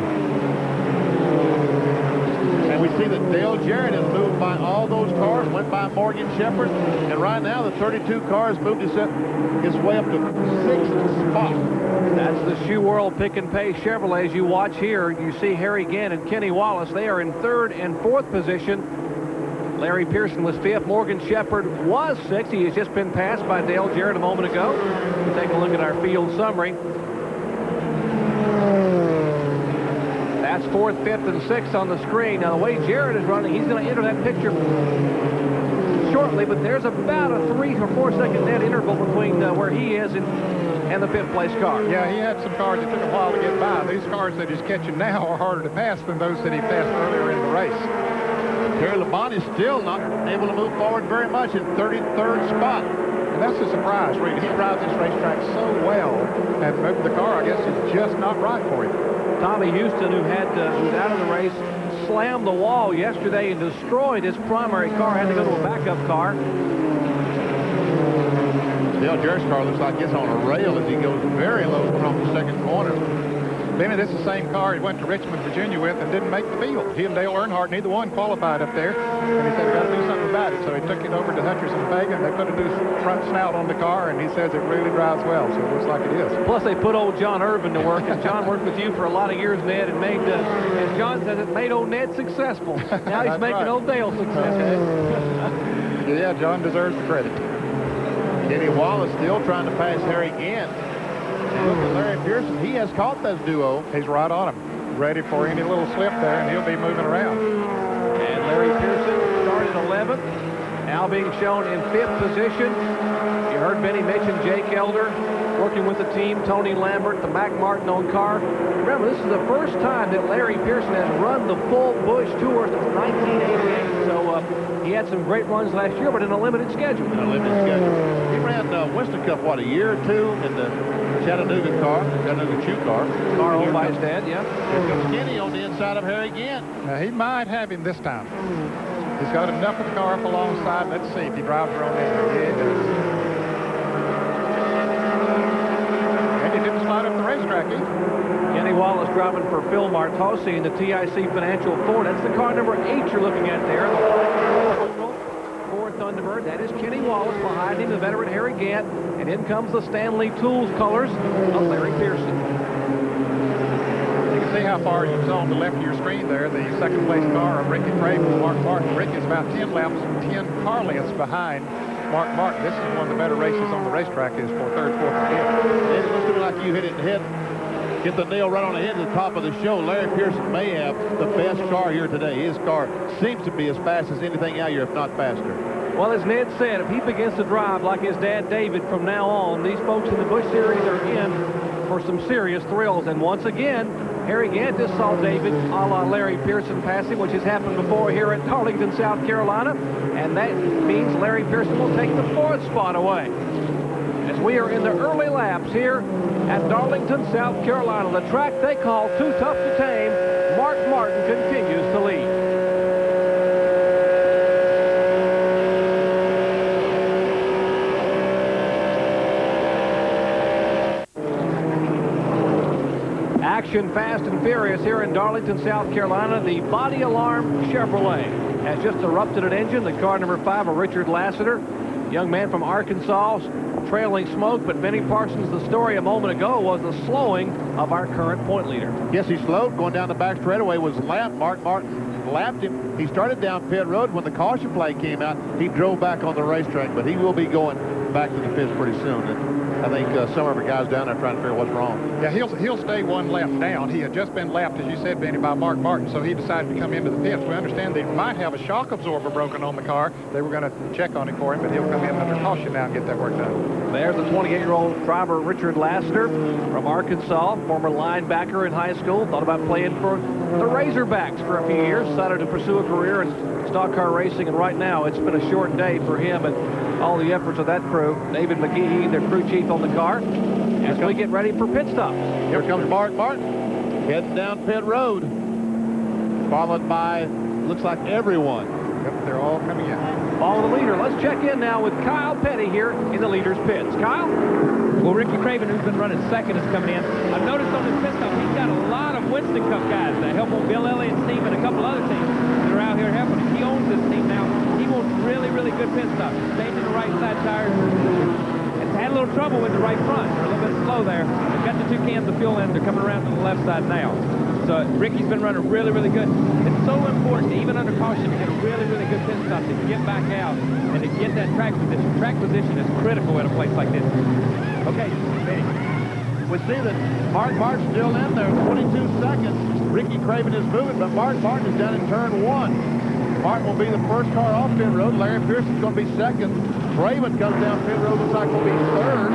And we see that Dale Jarrett has moved by all those cars, went by Morgan Shepherd, and right now the 32 cars moved his way up to 6th spot. That's the Shoe World Pick and Pay Chevrolet. As you watch here, you see Harry Gant and Kenny Wallace. They are in 3rd and 4th position. Larry Pearson was 5th. Morgan Shepherd was 6th. He has just been passed by Dale Jarrett a moment ago. We'll take a look at our field summary. That's 4th, 5th, and 6th on the screen. Now, the way Jarrett is running, he's going to enter that picture shortly, but there's about a 3 or 4 second net interval between where he is and the 5th place car. Yeah, he had some cars that took a while to get by. These cars that he's catching now are harder to pass than those that he passed earlier in the race. Terry Labonte is still not able to move forward very much in 33rd spot. And that's a surprise, Reed. He drives this racetrack so well, and maybe the car, I guess, is just not right for him. Tommy Houston, who's out of the race, slammed the wall yesterday and destroyed his primary car. Had to go to a backup car. Dale Jarrett's car looks like it's on a rail as he goes very low from the second corner. Benny, this is the same car he went to Richmond, Virginia with and didn't make the field. He and Dale Earnhardt, neither one qualified up there. And he said, we got to do something about it. So he took it over to Hutcherson Fagan. They put a new front snout on the car, and he says it really drives well. So it looks like it is. Plus, they put old John Irvin to work. And John worked with you for a lot of years, Ned, and made, as John says, it made old Ned successful. Now he's making old Dale successful. Yeah, John deserves the credit. Kenny Wallace still trying to pass Harry Gant. And look at Larry Pearson. He has caught that duo. He's right on him. Ready for any little slip there, and he'll be moving around. And Larry Pearson started 11th. Now being shown in 5th position. You heard Benny mention Jake Elder working with the team, Tony Lambert, the Mac Martin on car. Remember, this is the first time that Larry Pearson has run the full Busch Tour since 1988. So he had some great runs last year, but in a limited schedule. In a limited schedule. He ran Winston Cup, what, a year or two in the Chattanooga car, Chattanooga Chew car. Car owned by his dad, yeah. Here comes Kenny on the inside of Harry Gant. Now, he might have him this time. He's got enough of the car up alongside. Let's see if he drives her on in there. Yeah, he does. And he didn't slide up the racetrack either. Kenny Wallace driving for Phil Martosi in the TIC Financial Ford. That's the car number 8 you're looking at there. The Ford Thunderbird. That is Kenny Wallace. Behind him, the veteran Harry Gant. And in comes the Stanley Tools colors of Larry Pearson. You can see how far he's on the left of your screen there. The second place car of Ricky Craven, Mark Martin. Rick is about 10 laps, 10 car lengths behind Mark Martin. This is one of the better races on the racetrack is for 3rd, 4th, and 5th. It looks to me like you hit it in the head. get the nail right on the head at the top of the show. Larry Pearson may have the best car here today. His car seems to be as fast as anything out here, if not faster. Well, as Ned said, if he begins to drive like his dad David from now on, these folks in the Busch Series are in for some serious thrills. And once again, Harry Gant just saw David a la Larry Pearson pass him, which has happened before here at Darlington, South Carolina. And that means Larry Pearson will take the 4th spot away. As we are in the early laps here at Darlington, South Carolina, the track they call Too Tough to Tame, Mark Martin continues to lead. Action fast and furious here in Darlington, South Carolina. The Body Alarm Chevrolet has just erupted an engine. The car number 5 of Richard Lassiter, young man from Arkansas, trailing smoke. But Benny Parsons, the story a moment ago was the slowing of our current point leader. Yes, he slowed. Going down the back straightaway was lapped. Mark Martin lapped him. He started down pit road. When the caution flag came out, he drove back on the racetrack. But he will be going back to the pits pretty soon. And I think some of our guys down there trying to figure out what's wrong. Yeah, he'll stay one lap down. He had just been lapped, as you said, Benny, by Mark Martin, so he decided to come into the pits. We understand they might have a shock absorber broken on the car. They were going to check on it for him, but he'll come in under caution now and get that work done. There's the 28-year-old driver, Richard Lassiter from Arkansas, former linebacker in high school. Thought about playing for the Razorbacks for a few years. Decided to pursue a career in stock car racing, and right now it's been a short day for him and all the efforts of that crew. David McGehee, their crew chief on the car, as we get ready for pit stops. Here comes Mark Martin, heading down pit road, followed by, looks like everyone. Yep, they're all coming in. Follow the leader. Let's check in now with Kyle Petty here in the leader's pits. Kyle? Well, Ricky Craven, who's been running second, is coming in. I've noticed on his pit stop, he's got a lot of Winston Cup guys that help on Bill Elliott's team and a couple other teams that are out here helping him. He owns this team now. He wants really, really good pit stops. Staying in the right side tires. It's had a little trouble with the right front. They're a little bit slow there. They've got the 2 cans of fuel in. They're coming around to the left side now. So Ricky's been running really, really good. It's so important, even under caution, to get a really, really good pit stop to get back out and to get that track position. Track position is critical at a place like this. Okay, Benny. We see that Mark Martin's still in there, 22 seconds. Ricky Craven is moving, but Mark Martin is down in turn 1. Martin will be the first car off pit road. Larry Pearson's going to be second. Craven comes down pit road, looks like he'll be third.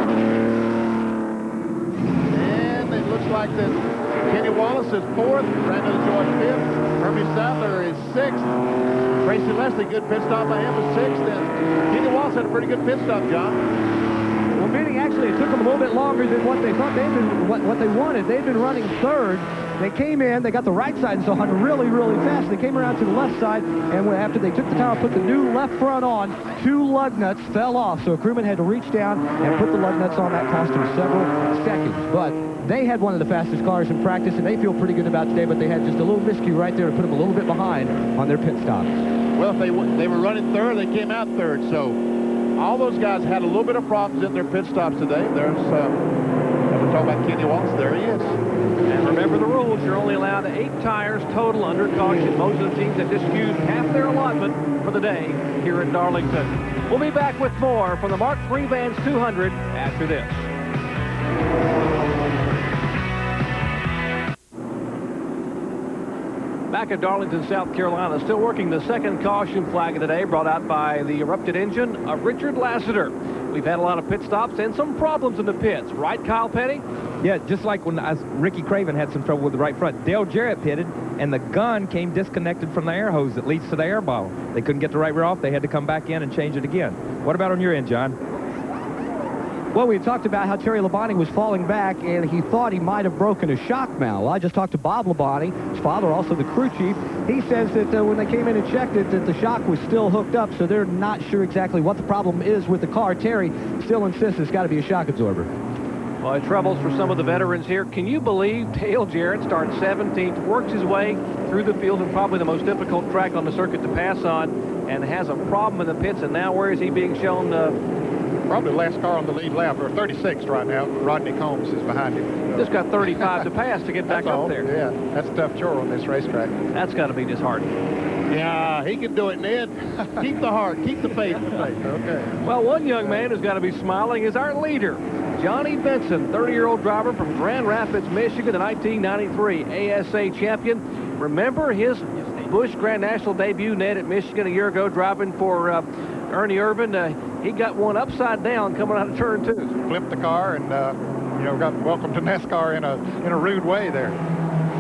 And it looks like that Kenny Wallace is fourth. Brandon George fifth. Hermie Sadler is sixth. Tracy Leslie, good pit stop by him, is sixth. And Kenny Wallace had a pretty good pit stop, John. Well, Benny, actually, it took them a little bit longer than what they thought. They'd been what they wanted. They'd been running third. They came in, they got the right side and so on really, really fast. They came around to the left side, and after they took the tire, put the new left front on, 2 lug nuts fell off. So a crewman had to reach down and put the lug nuts on. That cost them several seconds. But they had one of the fastest cars in practice, and they feel pretty good about today, but they had just a little miscue right there to put them a little bit behind on their pit stop. Well, if they were running third, they came out third. So all those guys had a little bit of problems in their pit stops today. There's, we're talking about Kenny Wallace. There he is. And remember the rules. You're only allowed 8 tires total under caution. Most of the teams have just used half their allotment for the day here in Darlington. We'll be back with more from the Mark III Vans 200 after this. Back at Darlington, South Carolina, still working the second caution flag of the day, brought out by the erupted engine of Richard Lassiter. We've had a lot of pit stops and some problems in the pits. Right, Kyle Petty? Yeah, just like when Ricky Craven had some trouble with the right front. Dale Jarrett pitted, and the gun came disconnected from the air hose that leads to the air bottle. They couldn't get the right rear off. They had to come back in and change it again. What about on your end, John? Well, we talked about how Terry Labonte was falling back, and he thought he might have broken a shock mount. Well, I just talked to Bob Labonte, his father, also the crew chief. He says that when they came in and checked it, that the shock was still hooked up, so they're not sure exactly what the problem is with the car. Terry still insists it's got to be a shock absorber. Well, it troubles for some of the veterans here. Can you believe Dale Jarrett starts 17th, works his way through the field and probably the most difficult track on the circuit to pass on, and has a problem in the pits, and now where is he being shown? Probably the last car on the lead lap, or 36th right now. Rodney Combs is behind him. Just got 35 to pass to get back up there. Yeah, that's a tough chore on this racetrack. That's got to be disheartening. Yeah, he can do it, Ned. Keep the heart, keep the faith. Okay. Well, one young man who's got to be smiling is our leader. Johnny Benson, 30-year-old driver from Grand Rapids, Michigan, the 1993 ASA champion. Remember his Busch Grand National debut net at Michigan a year ago, driving for Ernie Irvan. He got one upside down coming out of turn 2. Flipped the car and, got welcome to NASCAR in a rude way there.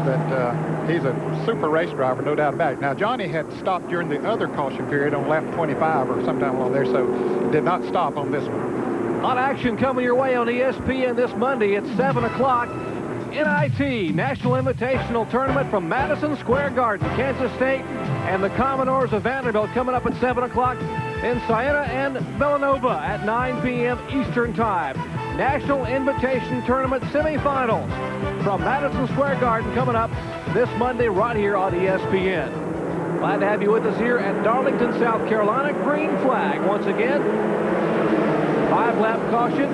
But he's a super race driver, no doubt about it. Now, Johnny had stopped during the other caution period on lap 25 or sometime along there, so did not stop on this one. Hot action coming your way on ESPN this Monday at 7 o'clock. NIT, National Invitational Tournament from Madison Square Garden, Kansas State, and the Commodores of Vanderbilt coming up at 7 o'clock. Then Siena and Villanova at 9 p.m. Eastern Time. National Invitation Tournament semifinals from Madison Square Garden coming up this Monday right here on ESPN. Glad to have you with us here at Darlington, South Carolina. Green flag once again. 5-lap caution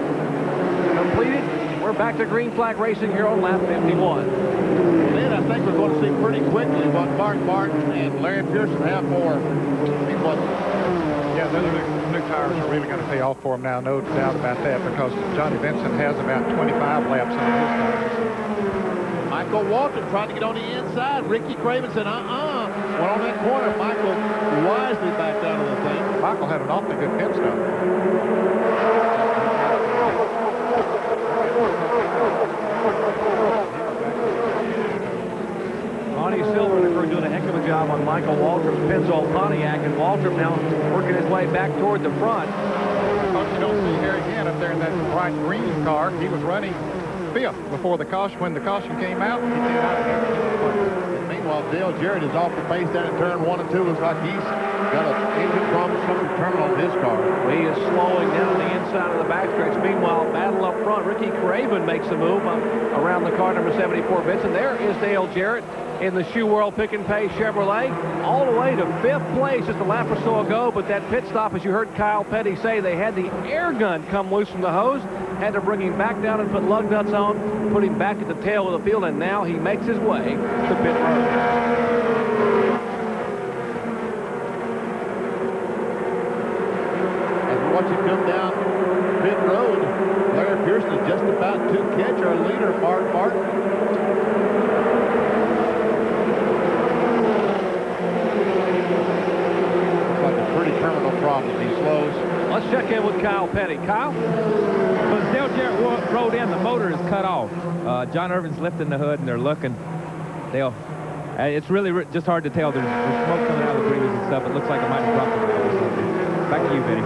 completed. We're back to green flag racing here on lap 51. Then I think we're going to see pretty quickly what Mark Martin and Larry Pearson have for. Yeah, those new tires are really going to pay off for him now, no doubt about that, because Johnny Benson has about 25 laps on his tires. Michael Walton trying to get on the inside. Ricky Craven said, Went on that corner. Michael wisely backed out of the thing. Michael had an awfully good pit stop. Ronnie Silver and the crew doing a heck of a job on Michael Waltrip's Pennzoil Pontiac, and Waltrip now working his way back toward the front. You don't see Harry Gant up there in that bright green car. He was running 5th before the caution. When the caution came out, he came out again. Meanwhile, Dale Jarrett is off the pace down in turn 1 and 2. Looks like he's got an engine problem, something turning on his car. He is slowing down the inside of the backstretch. Meanwhile, battle up front. Ricky Craven makes a move around the car number 74 Benson. There is Dale Jarrett in the Shoe World Pick and Pay Chevrolet, all the way to 5th place just a lap or so ago. But that pit stop, as you heard Kyle Petty say, they had the air gun come loose from the hose, had to bring him back down and put lug nuts on, put him back at the tail of the field, and now he makes his way to pit road. As we watch him come down pit road, Larry Pearson is just about to catch our leader, Mark Martin. Pretty terminal problem. He slows. Let's check in with Kyle Petty. Kyle? When Dale Jarrett rode in, the motor is cut off. John Irvin's lifting the hood, and they're looking. It's really just hard to tell. There's smoke coming out of the greases and stuff. It looks like it might have dropped it. Back to you, Benny.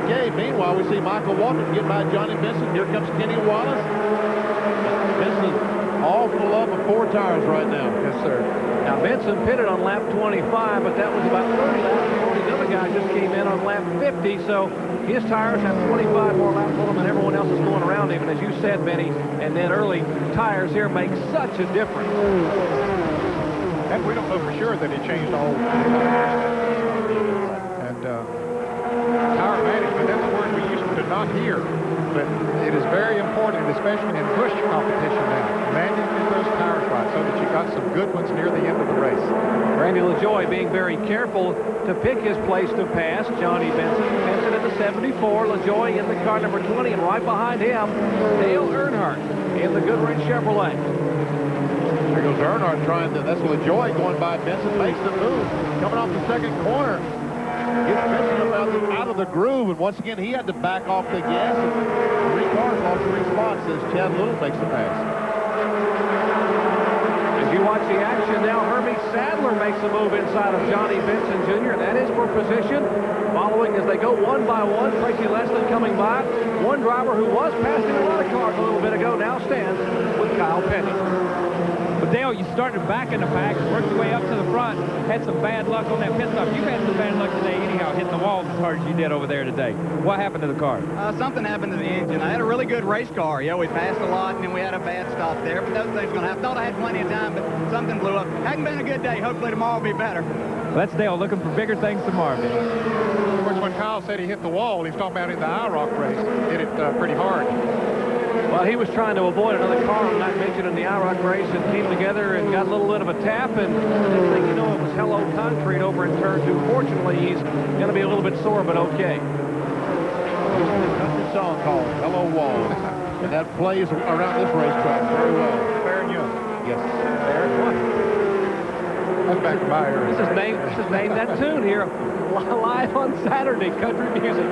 Okay, meanwhile, we see Michael Walton get by Johnny Benson. Here comes Kenny Wallace. Benson is all full up of 4 tires right now. Yes, sir. Now, Benson pitted on lap 25, but that was about 30 laps before the other guy just came in on lap 50, so his tires have 25 more laps on them than everyone else is going around him. And as you said, Benny, and then early tires here make such a difference. And we don't know for sure that he changed all the tires. And tire management, that's a word we used to not hear. But it is very important, especially in Busch competition now, managing those tires right so that you got some good ones near the end of the race. Randy LaJoie being very careful to pick his place to pass Johnny Benson. Benson in the 74, LaJoie in the car number 20, and right behind him, Dale Earnhardt in the Goodrich Chevrolet. There goes Earnhardt trying to, that's LaJoie going by Benson, makes the move, coming off the second corner. Gets Benson out of the groove, and once again, he had to back off the gas, and 3 cars lost 3 spots as Chad Little makes the pass. As you watch the action now, Hermie Sadler makes a move inside of Johnny Benson Jr. That is for position. Following as they go one by one, Tracy Leslie coming by. One driver who was passing a lot of cars a little bit ago now stands with Kyle Petty. But Dale, you started back in the pack, worked your way up to the front, had some bad luck on that pit stop. You had some bad luck today anyhow, hitting the walls as hard as you did over there today. What happened to the car? Something happened to the engine. I had a really good race car. Yeah, we passed a lot, and then we had a bad stop there. But those things are going to happen. Thought I had plenty of time, but something blew up. Hasn't been a good day. Hopefully tomorrow will be better. Well, that's Dale looking for bigger things tomorrow, Benny. Of course, when Kyle said he hit the wall, he was talking about in the IROC race. Hit it pretty hard. Well, he was trying to avoid another car, not mentioned in the IROC race, and came together and got a little bit of a tap, and next thing you know, it was hello concrete over in turn 2. Fortunately, he's going to be a little bit sore, but okay. song called Hello Wall. And that plays around this racetrack very well. Fair and Young. Yes. There's one. That's back to my area. This is named that tune here, live on Saturday, country music.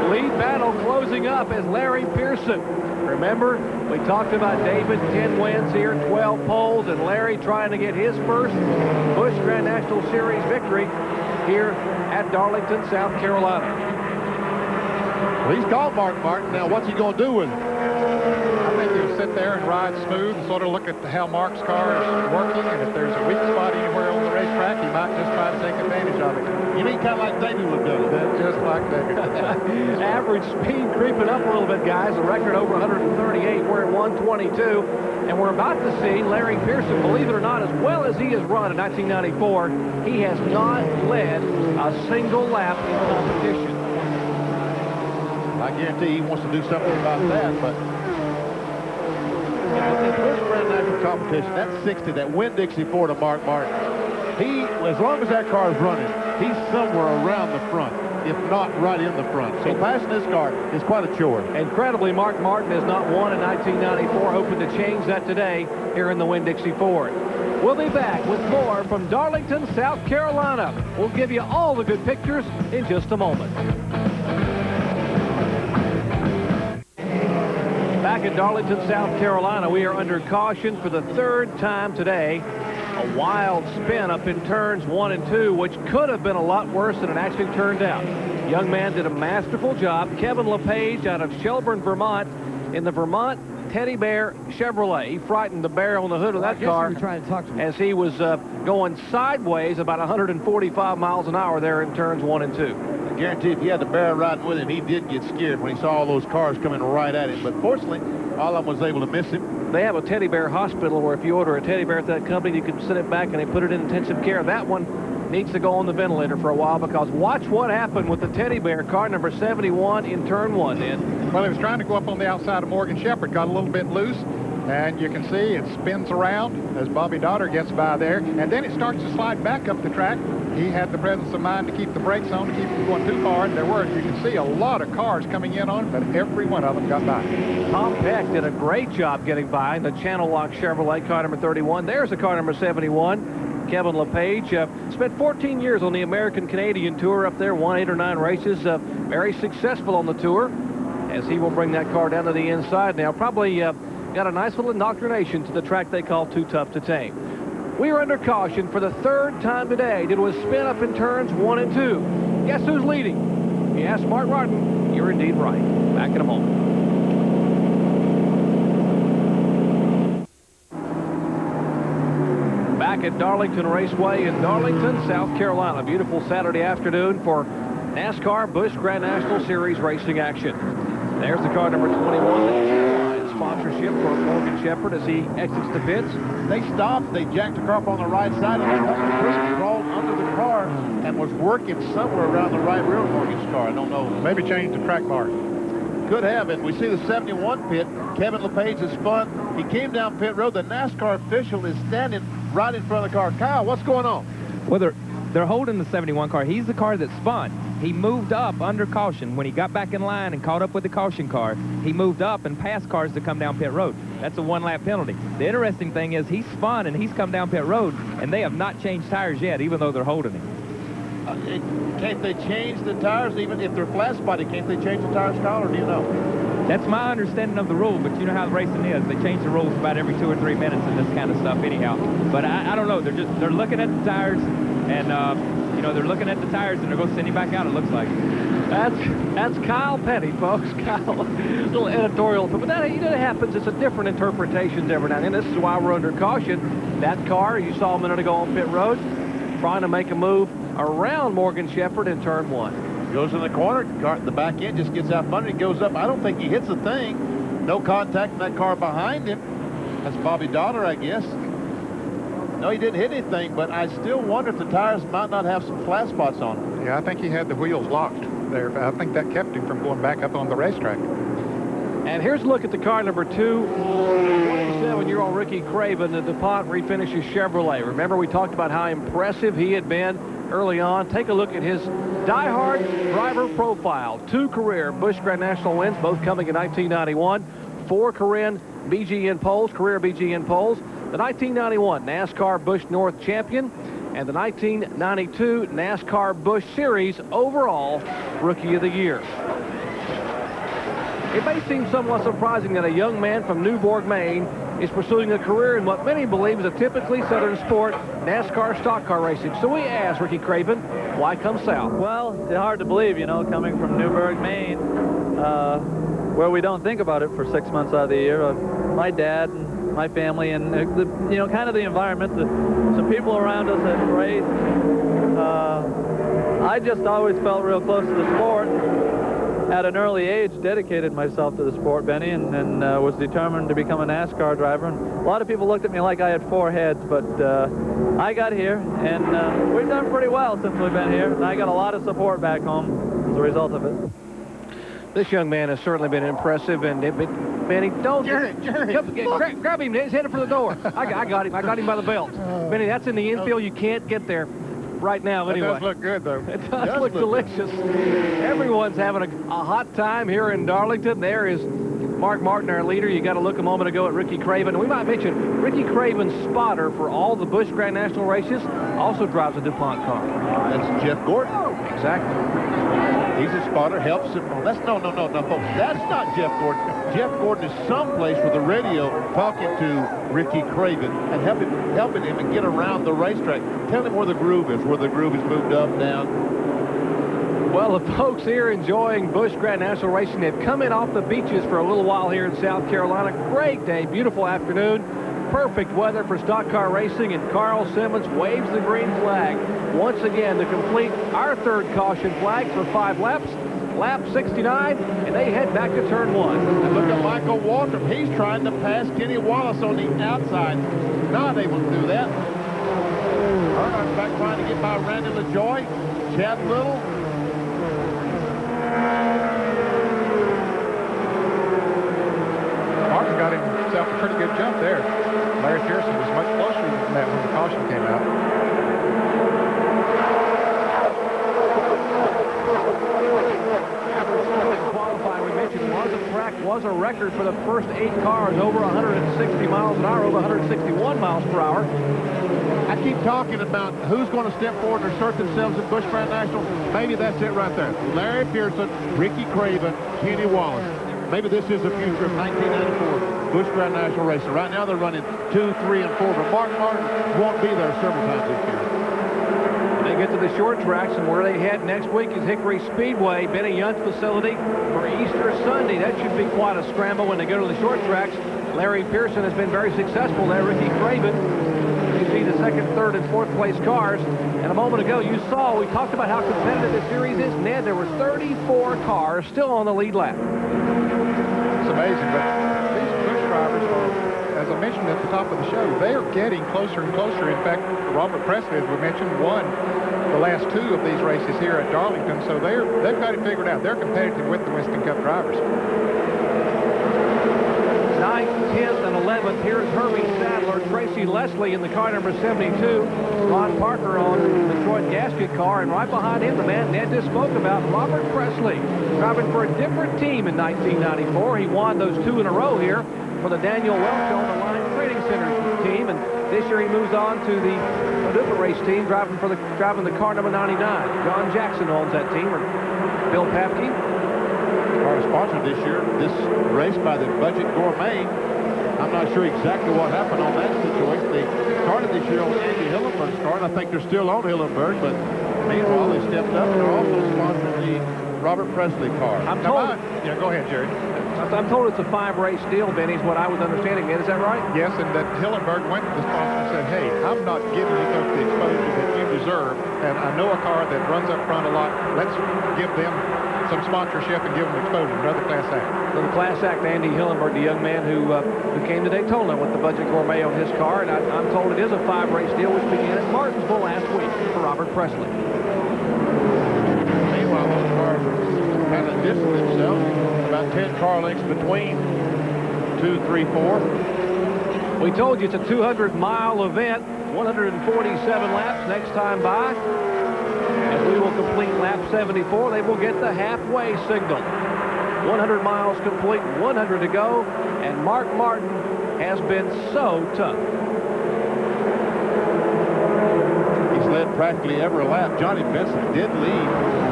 Lead battle closing up as Larry Pearson. Remember, we talked about David, 10 wins here, 12 poles, and Larry trying to get his first Busch Grand National Series victory here at Darlington, South Carolina. Well, he's called Mark Martin. Now, what's he going to do with it? I think he'll sit there and ride smooth and sort of look at how Mark's car is working, and if there's a weak spot anywhere on the racetrack, he might just try to take advantage of it. You mean kind of like David would do it? Just like David. Average speed creeping up a little bit, guys. The record over 138. We're at 122. And we're about to see Larry Pearson, believe it or not, as well as he has run in 1994, he has not led a single lap in competition. I guarantee he wants to do something about that, but you know, in Busch Grand National competition, that 60, that Winn-Dixie Ford of Mark Martin, he, as long as that car is running, he's somewhere around the front, if not right in the front. So passing this car is quite a chore. Incredibly, Mark Martin has not won in 1994, hoping to change that today here in the Winn-Dixie Ford. We'll be back with more from Darlington, South Carolina. We'll give you all the good pictures in just a moment. Back in Darlington, South Carolina, we are under caution for the third time today. A wild spin up in turns 1 and 2, which could have been a lot worse than it actually turned out. Young man did a masterful job. Kevin LePage out of Shelburne, Vermont, in the Vermont Teddy Bear Chevrolet. He frightened the bear on the hood of that car trying to talk to me. as he was going sideways about 145 miles an hour there in turns 1 and 2. I guarantee if he had the bear riding with him, he did get scared when he saw all those cars coming right at him. But fortunately, all of them was able to miss him. They have a teddy bear hospital where if you order a teddy bear at that company, you can send it back and they put it in intensive care. That one needs to go on the ventilator for a while, because watch what happened with the teddy bear car number 71 in turn 1 then. Well, he was trying to go up on the outside of Morgan Shepherd, got a little bit loose, and you can see it spins around as Bobby Daughter gets by there, and then it starts to slide back up the track. He had the presence of mind to keep the brakes on, to keep from going too far, and there were, you can see, a lot of cars coming in on it, but every one of them got by. Tom Peck did a great job getting by in the Channel Lock Chevrolet car number 31. There's the car number 71. Kevin LePage spent 14 years on the American-Canadian Tour up there, won 8 or 9 races, very successful on the tour, as he will bring that car down to the inside now. Probably got a nice little indoctrination to the track they call Too Tough to Tame. We are under caution for the third time today. Did a spin up in turns 1 and 2. Guess who's leading? Yes, Mark Martin, you're indeed right. Back in a moment. Back at Darlington Raceway in Darlington, South Carolina. Beautiful Saturday afternoon for NASCAR Busch Grand National Series racing action. There's the car number 21, sponsorship for Morgan Shepherd as he exits the pits. They stopped, they jacked the car up on the right side, and the person crawled under the car and was working somewhere around the right rear of Morgan's car. I don't know. Maybe change the track bar. Could have, and we see the 71 pit. Kevin LePage is spun. He came down pit road. The NASCAR official is standing right in front of the car. Kyle, what's going on? Well, they're holding the 71 car. He's the car that spun. He moved up under caution. When he got back in line and caught up with the caution car, he moved up and passed cars to come down pit road. That's a 1-lap penalty. The interesting thing is he spun and he's come down pit road, and they have not changed tires yet, even though they're holding him. Can't they change the tires, even if they're flat spotty? Can't they change the tires, Kyle, or do you know? That's my understanding of the rule, but you know how the racing is. They change the rules about every 2 or 3 minutes and this kind of stuff anyhow. But I don't know. They're looking at the tires, and you know, they're looking at the tires, and they're going to send him back out, it looks like. That's Kyle Petty, folks. Kyle, little editorial. But that, you know, it happens. It's a different interpretations every now and then. This is why we're under caution. That car, you saw a minute ago on pit road, trying to make a move around Morgan Shepherd in turn 1. Goes in the corner, the back end just gets out from under, he goes up. I don't think he hits the thing. No contact in that car behind him. That's Bobby Daughter, I guess. No, he didn't hit anything, but I still wonder if the tires might not have some flat spots on them. Yeah, I think he had the wheels locked there. I think that kept him from going back up on the racetrack. And here's a look at the car number 2. 27-year-old Ricky Craven, the DuPont refinishes Chevrolet. Remember, we talked about how impressive he had been early on. Take a look at his diehard driver profile. 2 career Busch Grand National wins, both coming in 1991. 4 career BGN poles. The 1991 NASCAR Busch North champion, and the 1992 NASCAR Busch Series overall Rookie of the Year. It may seem somewhat surprising that a young man from Newburgh, Maine is pursuing a career in what many believe is a typically Southern sport, NASCAR stock car racing. So we asked Ricky Craven, why come south? Well, it's hard to believe, you know, coming from Newburgh, Maine, where we don't think about it for 6 months out of the year. My dad and my family and, kind of the environment, some people around us that race. I just always felt real close to the sport. At an early age, dedicated myself to the sport, Benny, and was determined to become a NASCAR driver. And a lot of people looked at me like I had 4 heads, but I got here, and we've done pretty well since we've been here. And I got a lot of support back home as a result of it. This young man has certainly been impressive, and Benny, don't... Jared. Grab him. He's headed for the door. I got him. I got him by the belt. Benny, that's in the infield. You can't get there right now, anyway. It does look good, though. It does look delicious. Everyone's having a hot time here in Darlington. There is Mark Martin, our leader. You got to look a moment ago at Ricky Craven. We might mention Ricky Craven's spotter for all the Busch Grand National races also drives a DuPont car. That's Jeff Gordon. Exactly. He's a spotter, helps him. Oh, that's no, folks. That's not Jeff Gordon. Jeff Gordon is someplace with the radio talking to Ricky Craven and helping him and get around the racetrack. Tell him where the groove is moved up, down. Well, the folks here enjoying Busch Grand National racing, they've come in off the beaches for a little while here in South Carolina. Great day, beautiful afternoon. Perfect weather for stock car racing, and Carl Simmons waves the green flag once again to complete our 3rd caution flag for 5 laps. Lap 69, and they head back to turn 1. And look at Michael Waltrip. He's trying to pass Kenny Wallace on the outside. Not able to do that. Earnhardt's back trying to get by Randy LaJoy. Chad Little. Martin got himself a pretty good jump there. Larry Pearson was much closer than that when the caution came out. Was a record for the first 8 cars, over 160 miles an hour, over 161 miles per hour. I keep talking about who's going to step forward and assert themselves in Busch Grand National. Maybe that's it right there. Larry Pearson, Ricky Craven, Kenny Wallace. Maybe this is the future of 1994 Busch Grand National racing. Right now they're running 2, 3, and 4, but Mark Martin won't be there several times this year. They get to the short tracks, and where they head next week is Hickory Speedway, Benny Young's facility for Easter Sunday. That should be quite a scramble when they go to the short tracks. Larry Pearson has been very successful there. Ricky Craven, you see the 2nd, 3rd, and 4th place cars. And a moment ago, we talked about how competitive this series is. Ned, there were 34 cars still on the lead lap. It's amazing, but these Busch drivers are, as I mentioned at the top of the show, they are getting closer and closer. In fact, Robert Presley, as we mentioned, won the last 2 of these races here at Darlington, so they've got it figured out. They're competitive with the Winston Cup drivers. 9th, 10th, and 11th. Here's Herbie Sadler, Tracy Leslie in the car number 72, Ron Parker on the Detroit gasket car, and right behind him, the man Ned just spoke about, Robert Presley, driving for a different team in 1994. He won those 2 in a row here for the Daniel Welch on the Line Trading Center team, and this year he moves on to the Paducah race team, driving the car number 99. John Jackson owns that team, or Bill Papke. Car sponsored this year, this race by the Budget Gourmet. I'm not sure exactly what happened on that situation. They started this year on Andy Hillenberg's car, and I think they're still on Hillenberg, but meanwhile they stepped up and they're also sponsoring the Robert Presley car. I'm told. Yeah, go ahead, Jerry. I'm told it's a 5-race deal, Benny, is what I was understanding. Is that right? Yes, and that Hillenberg went to the sponsor and said, hey, I'm not giving you folks the exposure that you deserve, and I know a car that runs up front a lot. Let's give them some sponsorship and give them exposure. Another class act. So the class act, Andy Hillenberg, the young man who came to Daytona with the Budget Gourmet on his car, and I'm told it is a 5-race deal, which began at Martinsville last week for Robert Presley. Meanwhile, those cars kind of distance themselves, about 10 car lengths between 2, 3, 4. We told you it's a 200-mile event, 147 laps next time by. As we will complete lap 74, they will get the halfway signal. 100 miles complete, 100 to go, and Mark Martin has been so tough. He's led practically every lap. Johnny Benson did lead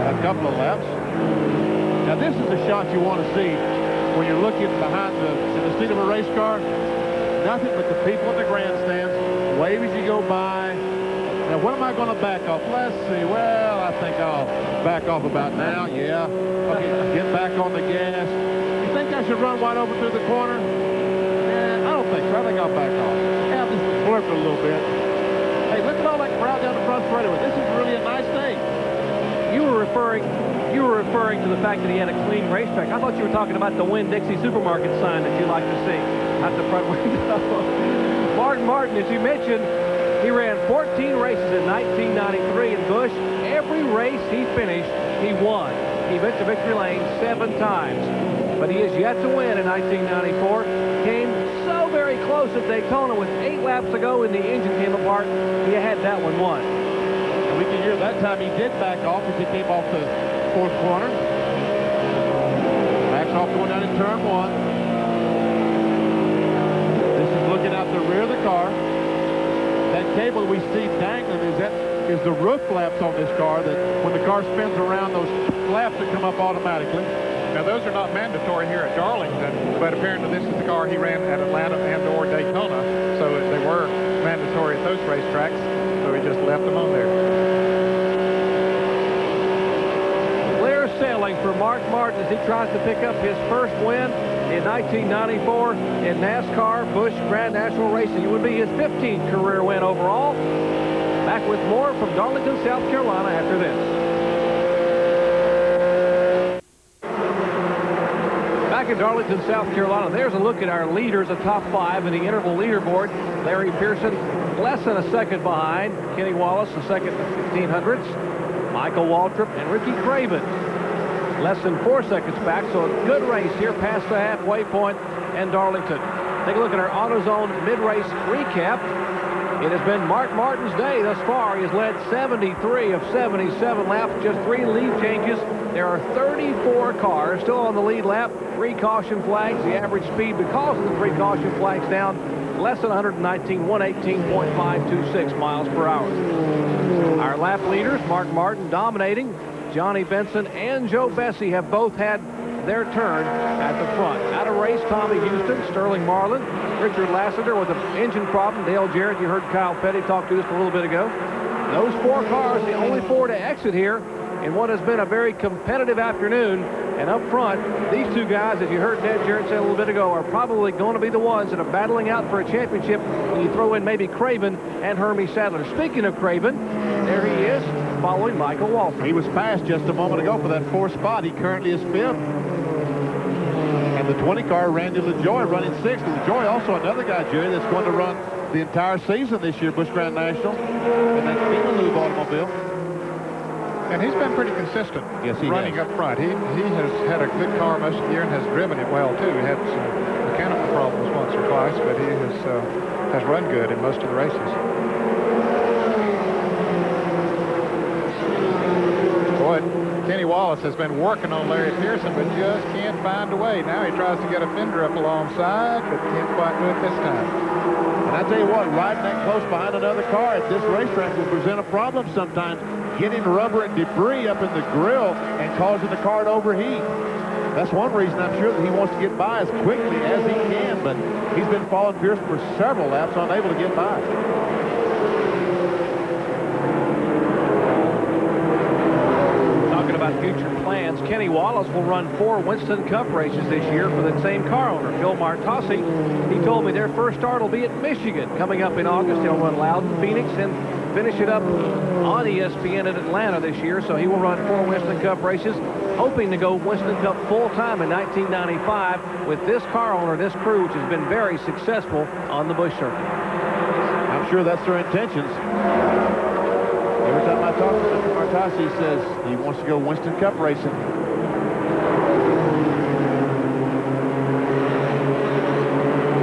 a couple of laps. Now this is the shot you want to see when you're looking behind in the seat of a race car. Nothing but the people in the grandstands wave as you go by. Now, when am I going to back off? Let's see. Well, I think I'll back off about now. Yeah. Okay, get back on the gas. You think I should run wide open through the corner? I don't think so. I think I'll back off. Yeah, I'll just blurp it a little bit. Hey, look at all that crowd down the front straightaway. This is really a nice day. You were referring to the fact that he had a clean racetrack. I thought you were talking about the Winn-Dixie supermarket sign that you like to see out the front window. Martin, as you mentioned, he ran 14 races in 1993 in Busch. Every race he finished, he won. He went to victory lane 7 times. But he is yet to win in 1994. Came so very close at Daytona with 8 laps to go and the engine came apart. He had that one won. And we can hear that time he did back off as he came off the 4th corner. Backs off going down in turn 1. This is looking out the rear of the car. That cable we see dangling is the roof flaps on this car that when the car spins around, those flaps that come up automatically. Now, those are not mandatory here at Darlington, but apparently this is the car he ran at Atlanta and/or Daytona, so they were mandatory at those racetracks, so he just left them on there. Clear sailing for Mark Martin as he tries to pick up his first win in 1994 in NASCAR Busch Grand National Racing. It would be his 15th career win overall. Back with more from Darlington, South Carolina after this. Back in Darlington, South Carolina, there's a look at our leaders, the top 5 in the interval leaderboard. Larry Pearson, less than a second behind. Kenny Wallace, the second in the 1500s. Michael Waltrip and Ricky Craven, less than 4 seconds back. So a good race here past the halfway point in Darlington. Take a look at our AutoZone mid-race recap. It has been Mark Martin's day thus far. He has led 73 of 77 laps, just 3 lead changes. There are 34 cars still on the lead lap. 3 caution flags. The average speed because of the 3 caution flags down less than 119, 118.526 miles per hour. Our lap leaders, Mark Martin dominating. Johnny Benson and Joe Bessie have both had their turn at the front. Out of race, Tommy Houston, Sterling Marlin, Richard Lassiter with an engine problem, Dale Jarrett. You heard Kyle Petty talk to us a little bit ago. Those 4 cars, the only 4 to exit here in what has been a very competitive afternoon. And up front, these 2 guys, as you heard Dale Jarrett say a little bit ago, are probably going to be the ones that are battling out for a championship when you throw in maybe Craven and Hermie Sadler. Speaking of Craven, there he is, following Michael Waltrip. He was passed just a moment ago for that 4th spot. He currently is 5th. And the 20 car, Randy LaJoy, running 6th. LaJoy also another guy, Jerry, that's going to run the entire season this year, Busch Grand National, and that's Beamaloo automobile. And he's been pretty consistent running has. up front. He has had a good car most of the year and has driven it well, too. He had some mechanical problems once or twice, but he has run good in most of the races. Boy, Kenny Wallace has been working on Larry Pearson, but just can't find a way. Now he tries to get a fender up alongside, but can't quite do it this time. And I tell you what, riding that close behind another car at this racetrack will present a problem sometimes, getting rubber and debris up in the grill and causing the car to overheat. That's one reason I'm sure that he wants to get by as quickly as he can, but he's been following Pearson for several laps, unable to get by. About future plans, Kenny Wallace will run 4 Winston Cup races this year for the same car owner, Phil Martossi. He told me their first start will be at Michigan coming up in August. They'll run Loudon, Phoenix, and finish it up on ESPN at Atlanta this year. So he will run 4 Winston Cup races, hoping to go Winston Cup full-time in 1995 with this car owner, this crew, which has been very successful on the Busch circuit. I'm sure that's their intentions. Every time I talk to Mr. Martossi, he says he wants to go Winston Cup racing.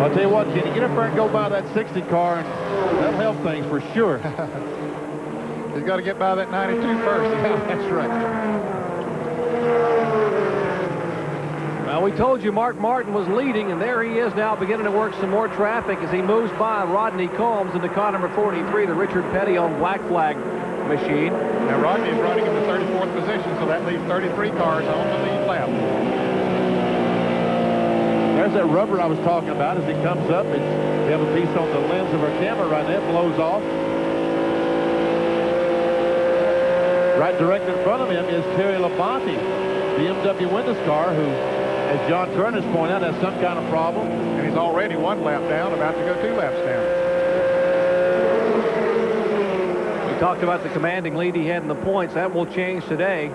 I'll tell you what, can you get up there and go by that 60 car, and that'll help things for sure. He's got to get by that 92 first. Yeah, that's right. Well, we told you Mark Martin was leading, and there he is now beginning to work some more traffic as he moves by Rodney Combs in the car number 43, the Richard Petty on black flag machine. Now, Rodney is running in the 34th position, so that leaves 33 cars on the lead lap. There's that rubber I was talking about as he comes up. We have a piece on the lens of our camera right now. It blows off. Right directly in front of him is Terry Labonte, BMW Windows car, who, as John Kernan has pointed out, has some kind of problem. And he's already 1 lap down, about to go 2 laps down. We talked about the commanding lead he had in the points. That will change today.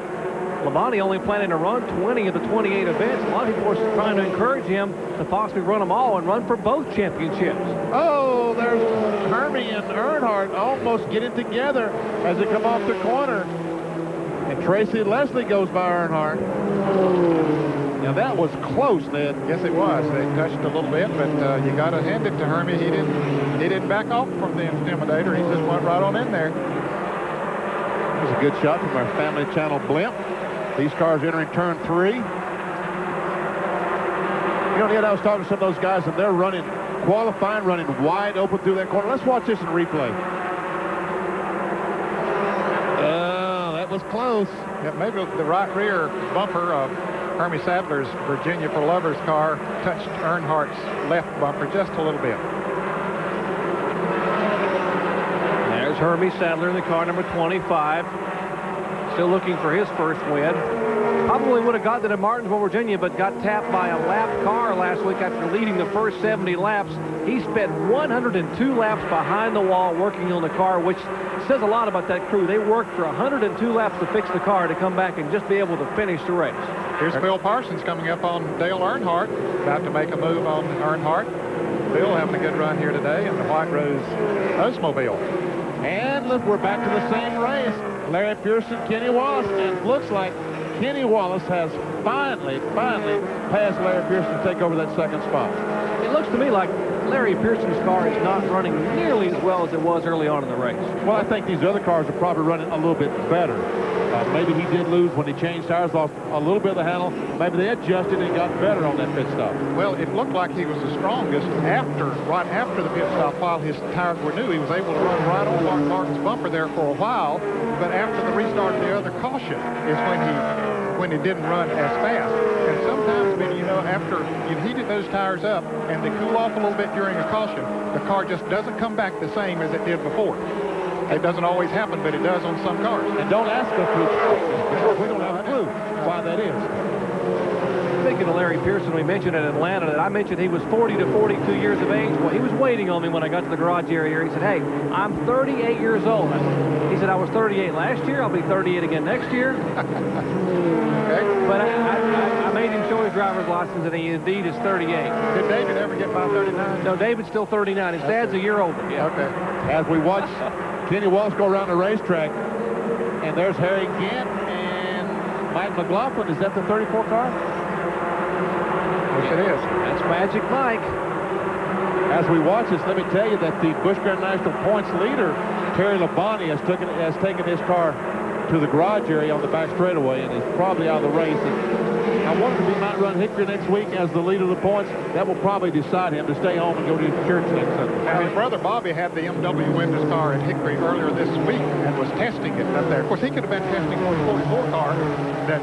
Labonte only planning to run 20 of the 28 events. A lot of people are trying to encourage him to possibly run them all and run for both championships. Oh, there's Hermie and Earnhardt almost getting together as they come off the corner. And Tracy Leslie goes by Earnhardt. Now that was close, Ned. Yes, it was. They touched a little bit, but you got to hand it to Hermie. He didn't back off from the Intimidator. He just went right on in there. That was a good shot from our Family Channel blimp. These cars entering turn 3. You know, Ned, I was talking to some of those guys, and they're running, qualifying, running wide open through that corner. Let's watch this in replay. That was close. Yeah, maybe the right rear bumper of Hermie Sadler's Virginia for Lovers car touched Earnhardt's left bumper just a little bit. There's Hermie Sadler in the car number 25. Still looking for his first win. Probably would have gotten it in Martinsville, Virginia, but got tapped by a lap car last week after leading the first 70 laps. He spent 102 laps behind the wall working on the car, which says a lot about that crew. They worked for 102 laps to fix the car to come back and just be able to finish the race. Here's Bill Parsons coming up on Dale Earnhardt, about to make a move on Earnhardt. Bill having a good run here today in the White Rose Oldsmobile. And look, we're back to the same race. Larry Pearson, Kenny Wallace, and looks like Kenny Wallace has finally passed Larry Pearson to take over that second spot. It looks to me like Larry Pearson's car is not running nearly as well as it was early on in the race. Well, I think these other cars are probably running a little bit better. Maybe he did lose when he changed tires, lost a little bit of the handle. Maybe they adjusted and got better on that pit stop. Well, it looked like he was the strongest right after the pit stop while his tires were new. He was able to run right on Mark Martin's bumper there for a while, but after the restart of the other caution is when he didn't run as fast. And sometimes, you know, after you've heated those tires up and they cool off a little bit during a caution, the car just doesn't come back the same as it did before. It doesn't always happen, but it does on some cars. And don't ask us because we don't have a clue why that is. Speaking of Larry Pearson, we mentioned in Atlanta that I mentioned he was 40 to 42 years of age. Well, he was waiting on me when I got to the garage area. He said, hey, I'm 38 years old. He said, I was 38 last year. I'll be 38 again next year. Okay. But I made him show his driver's license, and he indeed is 38. Did David ever get by 39? No, David's still 39. His dad's a year older. Yeah. Okay. As we watch Kenny Wallace go around the racetrack, and there's Harry Gant and Mike McLaughlin. Is that the 34 car? Yes, it is. That's Magic Mike. As we watch this, let me tell you that the Busch Grand National points leader, Terry Labonte, has taken his car to the garage area on the back straightaway and is probably out of the race. And I wonder if he might run Hickory next week as the leader of the points. That will probably decide him to stay home and go to church next Sunday. Now, his brother Bobby had the MW Windows car at Hickory earlier this week and was testing it up there. Of course, he could have been testing for the 44 car that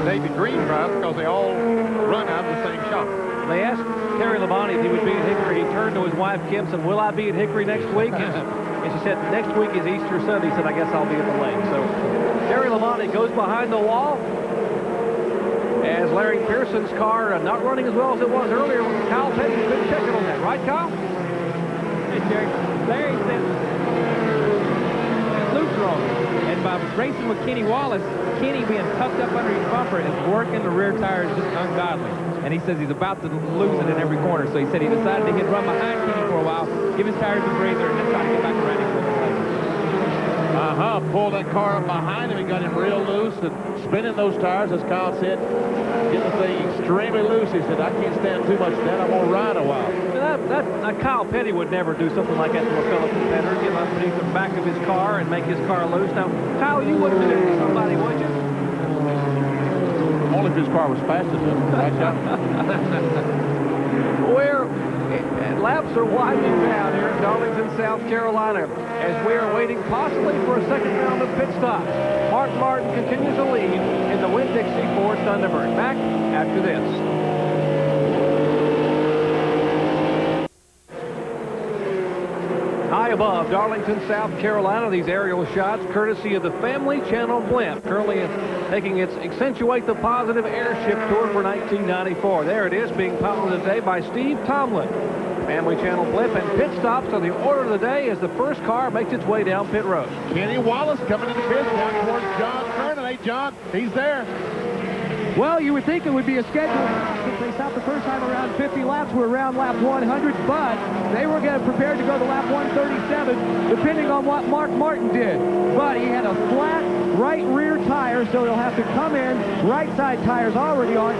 David Green drives because they all run out of the same shop. They asked Terry Labonte if he would be at Hickory. He turned to his wife, Kim, said, will I be at Hickory next week? And she said, next week is Easter Sunday. He said, I guess I'll be at the lake. So Terry Labonte goes behind the wall as Larry Pearson's car not running as well as it was earlier. Kyle Petty's been checking on that. Right, Kyle? Hey, Jerry. Larry said Luke's wrong. And by racing with Kenny Wallace, Kenny being tucked up under his bumper is working the rear tires just ungodly. And he says he's about to lose it in every corner. So he said he decided he'd run behind Kenny for a while, give his tires a breather, and then try to get back around him a little later. Pulled that car up behind him. He got him real loose and spinning those tires, as Kyle said. Getting the thing extremely loose. He said, I can't stand too much of that. I'm going to ride a while. Kyle Petty would never do something like that to a fellow competitor, get underneath the back of his car and make his car loose. Now, Kyle, you wouldn't do that to somebody, would you? Only if his car was fast enough. Right, John? Laps are winding down here in Darlington, South Carolina, as we are waiting possibly for a second round of pit stops. Mark Martin continues to lead in the Winn-Dixie Ford Thunderbird. Back after this. High above Darlington, South Carolina, these aerial shots courtesy of the Family Channel blimp, currently taking its Accentuate the Positive Airship Tour for 1994. There it is, being piloted today by Steve Tomlin. Family Channel blimp and pit stops are the order of the day as the first car makes its way down pit road. Kenny Wallace coming in the pits down towards John Kernan. Hey, John, he's there. Well, you would think it would be a scheduled since they stopped the first time around 50 laps. We're around lap 100, but they were prepared to go to lap 137, depending on what Mark Martin did. But he had a flat right rear tire, so he'll have to come in. Right side tires already on.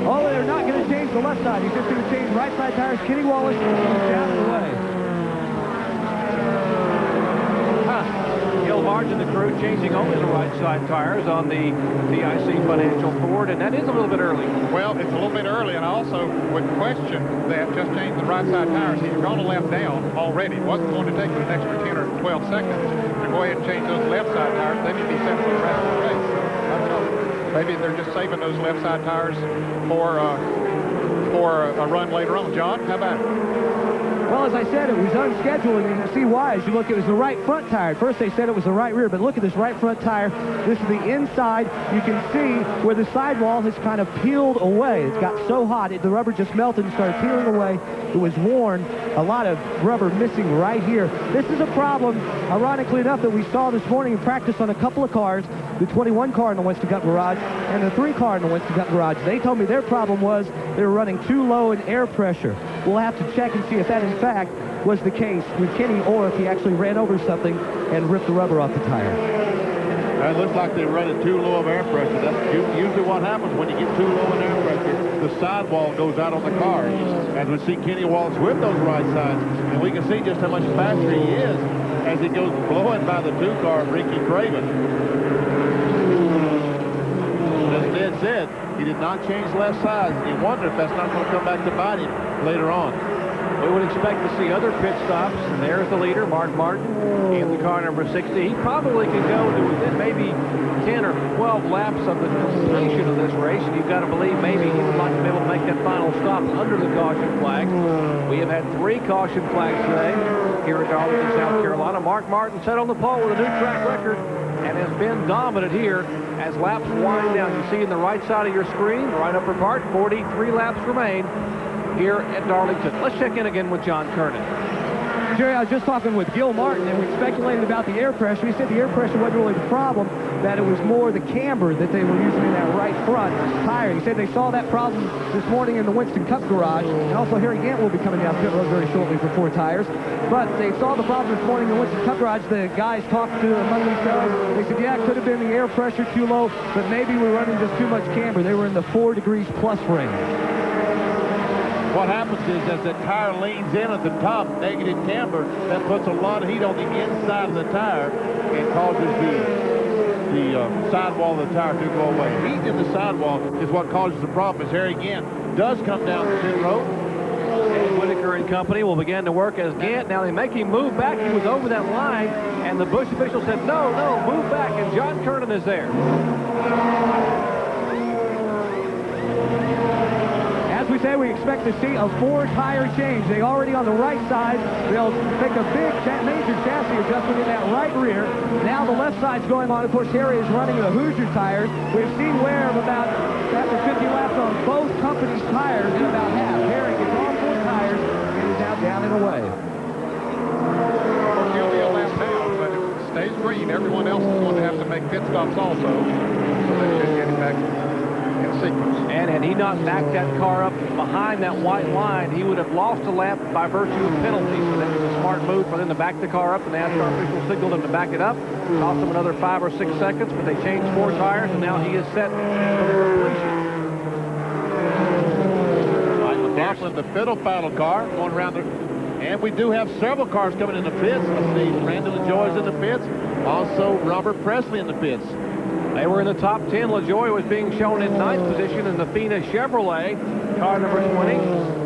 Oh, they're not going to change the left side. He's just going to change right side tires. Kenny Wallace is down and away. Gil Martin and the crew changing only the right side tires on the DIC Financial Ford, and that is a little bit early. Well, it's a little bit early, and I also would question that just change the right side tires. He's gone a lap down already. It wasn't going to take an extra 10 or 12 seconds to go ahead and change those left side tires. Then he'd be set for the rest of the race. I don't know. Maybe they're just saving those left side tires for a run later on. John, how about it? Well, as I said, it was unscheduled, and you can see why. As you look, it was the right front tire. At first, they said it was the right rear, but look at this right front tire. This is the inside. You can see where the sidewall has kind of peeled away. It's got so hot, the rubber just melted and started peeling away. It was worn. A lot of rubber missing right here. This is a problem, ironically enough, that we saw this morning in practice on a couple of cars, the 21 car in the Winston Cup Garage and the 3 car in the Winston Cup Garage. They told me their problem was they were running too low in air pressure. We'll have to check and see if that, in fact, was the case with Kenny, or if he actually ran over something and ripped the rubber off the tire. It looks like they're running too low of air pressure. That's usually what happens when you get too low in air pressure. The sidewall goes out on the car. As we see Kenny Wallace whip those right sides, and we can see just how much faster he is as he goes blowing by the 2 car of Ricky Craven. As Ned said, he did not change left sides. You wonder if that's not going to come back to bite him later on. We would expect to see other pit stops, and there's the leader, Mark Martin, in the car number 60. He probably could go to within maybe 10 or 12 laps of the completion of this race, and you've got to believe maybe he would like to be able to make that final stop under the caution flag. We have had 3 caution flags today here at Darlington, South Carolina. Mark Martin set on the pole with a new track record and has been dominant here as laps wind down. You see in the right side of your screen, the right upper part, 43 laps remain here at Darlington. Let's check in again with John Kernan. Jerry, I was just talking with Gil Martin, and we speculated about the air pressure. He said the air pressure wasn't really the problem, that it was more the camber that they were using in that right front tire. He said they saw that problem this morning in the Winston Cup Garage, and also Harry Gant will be coming down pit road very shortly for 4 tires. But they saw the problem this morning in the Winston Cup Garage. The guys talked to among themselves. They said, yeah, it could have been the air pressure too low, but maybe we're running just too much camber. They were in the 4 degrees plus range. What happens is as the tire leans in at the top, negative camber, that puts a lot of heat on the inside of the tire and causes the sidewall of the tire to go away. Heat in the sidewall is what causes the problem. As Harry Gant does come down the pit road. And Whitaker and company will begin to work as Gant. Now they make him move back. He was over that line, and the Busch official said, no, move back, and John Kernan is there. We say we expect to see a 4-tire change. They already on the right side. They'll make a big major chassis adjustment in that right rear. Now the left side's going on. Of course, Harry is running the Hoosier tires. We've seen wear of about after 50 laps on both companies' tires in about half. Harry gets all 4 tires and is now down and away. He'll be a lap down, but if it stays green, everyone else is going to have to make pit stops also. So they should get him back in sequence. And had he not backed that car up behind that white line, he would have lost a lap by virtue of penalty. So that was a smart smooth for them to back the car up. The NASCAR official signaled them to back it up. Cost them another 5 or 6 seconds, but they changed 4 tires, and now he is set for completion. Mike McLaughlin, the fiddle paddle car, going around the... And we do have several cars coming in the pits. I see Randy LaJoie's in the pits. Also, Robert Presley in the pits. They were in the top 10. LaJoie was being shown in 9th position in the Fina Chevrolet, car number 20.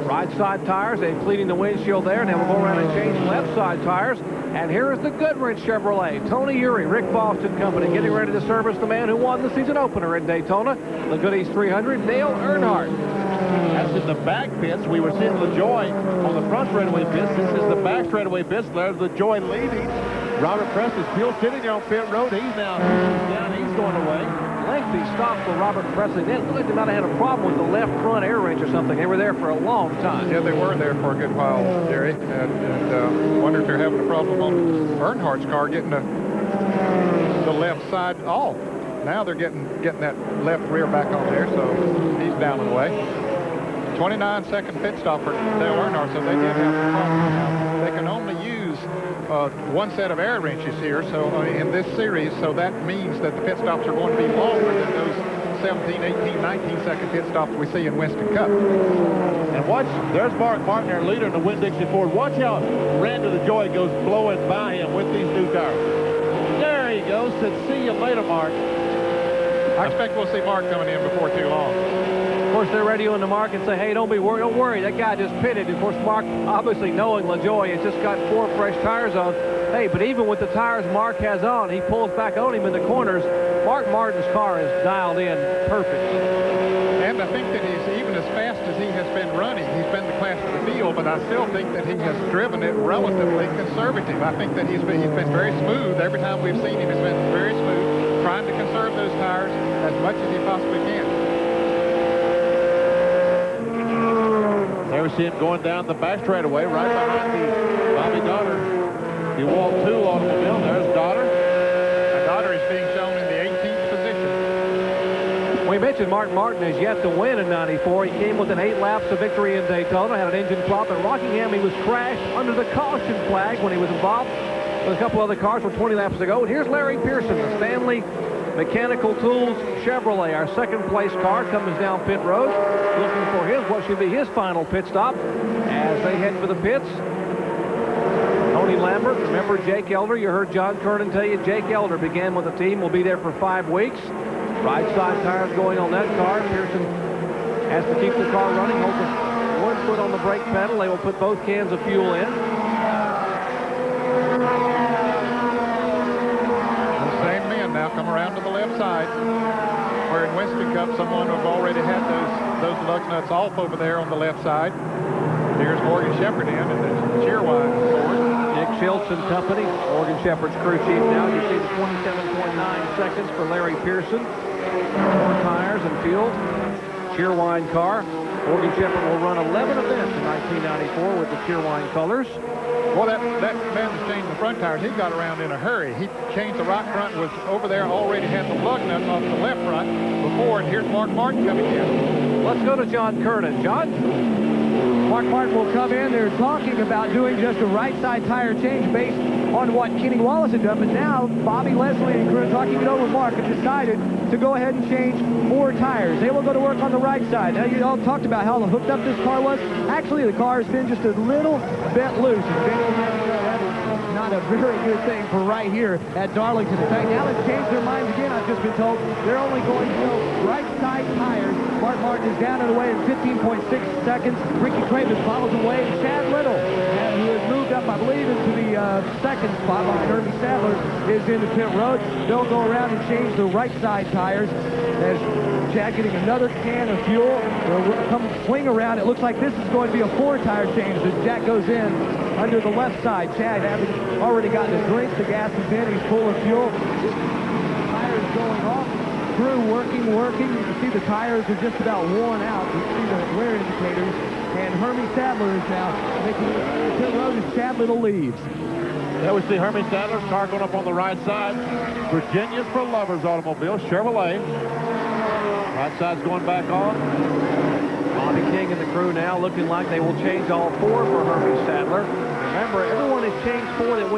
Right side tires, they're cleaning the windshield there. Now we'll go around and change left side tires. And here is the Goodwrench Chevrolet. Tony Urey, Rick Boston Company, getting ready to service the man who won the season opener in Daytona, the Goodies 300, Dale Earnhardt. That's in the back pits. We were seeing LaJoie on the front straightaway pits. This is the back straightaway pits. There's LaJoie leading. Robert Presley's still sitting there on pit road. He's now down. He's going away. Lengthy stop for Robert Presley. They looked like they might have had a problem with the left front air wrench or something. They were there for a long time. Yeah, they were there for a good while, Jerry. And wonder if they're having a problem on Earnhardt's car getting the left side off. Now they're getting that left rear back on there, so he's down and away. 29-second pit stop for Dale Earnhardt, so they did have a problem. Now, they can only use one set of air wrenches here, so in this series, so that means that the pit stops are going to be longer than those 17, 18, 19-second pit stops we see in Winston Cup. And watch, there's Mark Martin, our leader in the Winn-Dixie Ford. Watch how Randy LaJoie goes blowing by him with these new tires. There he goes. Said, see you later, Mark. I expect we'll see Mark coming in before too long. Of course, they're radioing to Mark and say, hey, don't worry, that guy just pitted. Of course, Mark, obviously knowing LaJoie, has just got 4 fresh tires on. Hey, but even with the tires Mark has on, he pulls back on him in the corners. Mark Martin's car is dialed in perfectly. And I think that he's, even as fast as he has been running, he's been the class of the field, but I still think that he has driven it relatively conservative. I think that he's been very smooth. Every time we've seen him, he's been very smooth, trying to conserve those tires as much as he possibly can. There we see him going down the back straightaway, right behind the Bobby Daughter, the Wall 2 automobile. There's Daughter. And Daughter is being shown in the 18th position. We mentioned Mark Martin has yet to win in '94. He came within 8 laps of victory in Daytona, had an engine problem. At Rockingham, he was crashed under the caution flag when he was involved with a couple other cars from 20 laps ago. And here's Larry Pearson, the Stanley Mechanical Tools Chevrolet, our second place car, comes down pit road, looking for what should be his final pit stop as they head for the pits. Tony Lambert, remember Jake Elder, you heard John Kernan tell you, Jake Elder began with the team, will be there for 5 weeks. Right side tires going on that car. Pearson has to keep the car running, holds 1 foot on the brake pedal. They will put both cans of fuel in. Now come around to the left side, where in Winston Cup someone have already had those lug nuts off over there on the left side. Here's Morgan Shepherd in, and the Cheerwine Ford. Dick Schultz and company, Morgan Shepherd's crew chief now. You see the 27.9 seconds for Larry Pearson. 4 tires and fuel. Cheerwine car. Morgan Shepherd will run 11 events in 1994 with the Cheerwine colors. Well, that man that's changed the front tires, he got around in a hurry. He changed the right front, was over there, already had the lug nuts off the left front before, and here's Mark Martin coming in. Let's go to John Kernan. John? Mark Martin will come in. They're talking about doing just a right side tire change based on what Kenny Wallace had done, but now Bobby Leslie and crew, talking it over with Mark, have decided to go ahead and change 4 tires. They will go to work on the right side. Now, you all talked about how hooked up this car was. Actually, the car has been just a little bit loose. It's been not a very good thing for right here at Darlington. In fact, now they've changed their minds again. I've just been told they're only going to go right side tires. Mark Martin is down and away in 15.6 seconds. Ricky Travis follows away. Chad Little, who has moved up, I believe, into the second spot behind Hermie Sadler, is in the pit road. They'll go around and change the right side tires. As Chad getting another can of fuel. They'll come swing around. It looks like this is going to be a 4-tire change as Jack goes in under the left side. Chad having already gotten a drink. The gas is in. He's full of fuel. Tires going off. Crew working. You can see the tires are just about worn out. You can see the wear indicators. And Hermie Sadler is now making the pit road as Chad Little leaves. There we see Hermie Sadler's car going up on the right side. Virginia's for Lovers automobile, Chevrolet. Right side's going back on. Bobby King and the crew now looking like they will change all 4 for Hermie Sadler. Remember, everyone has changed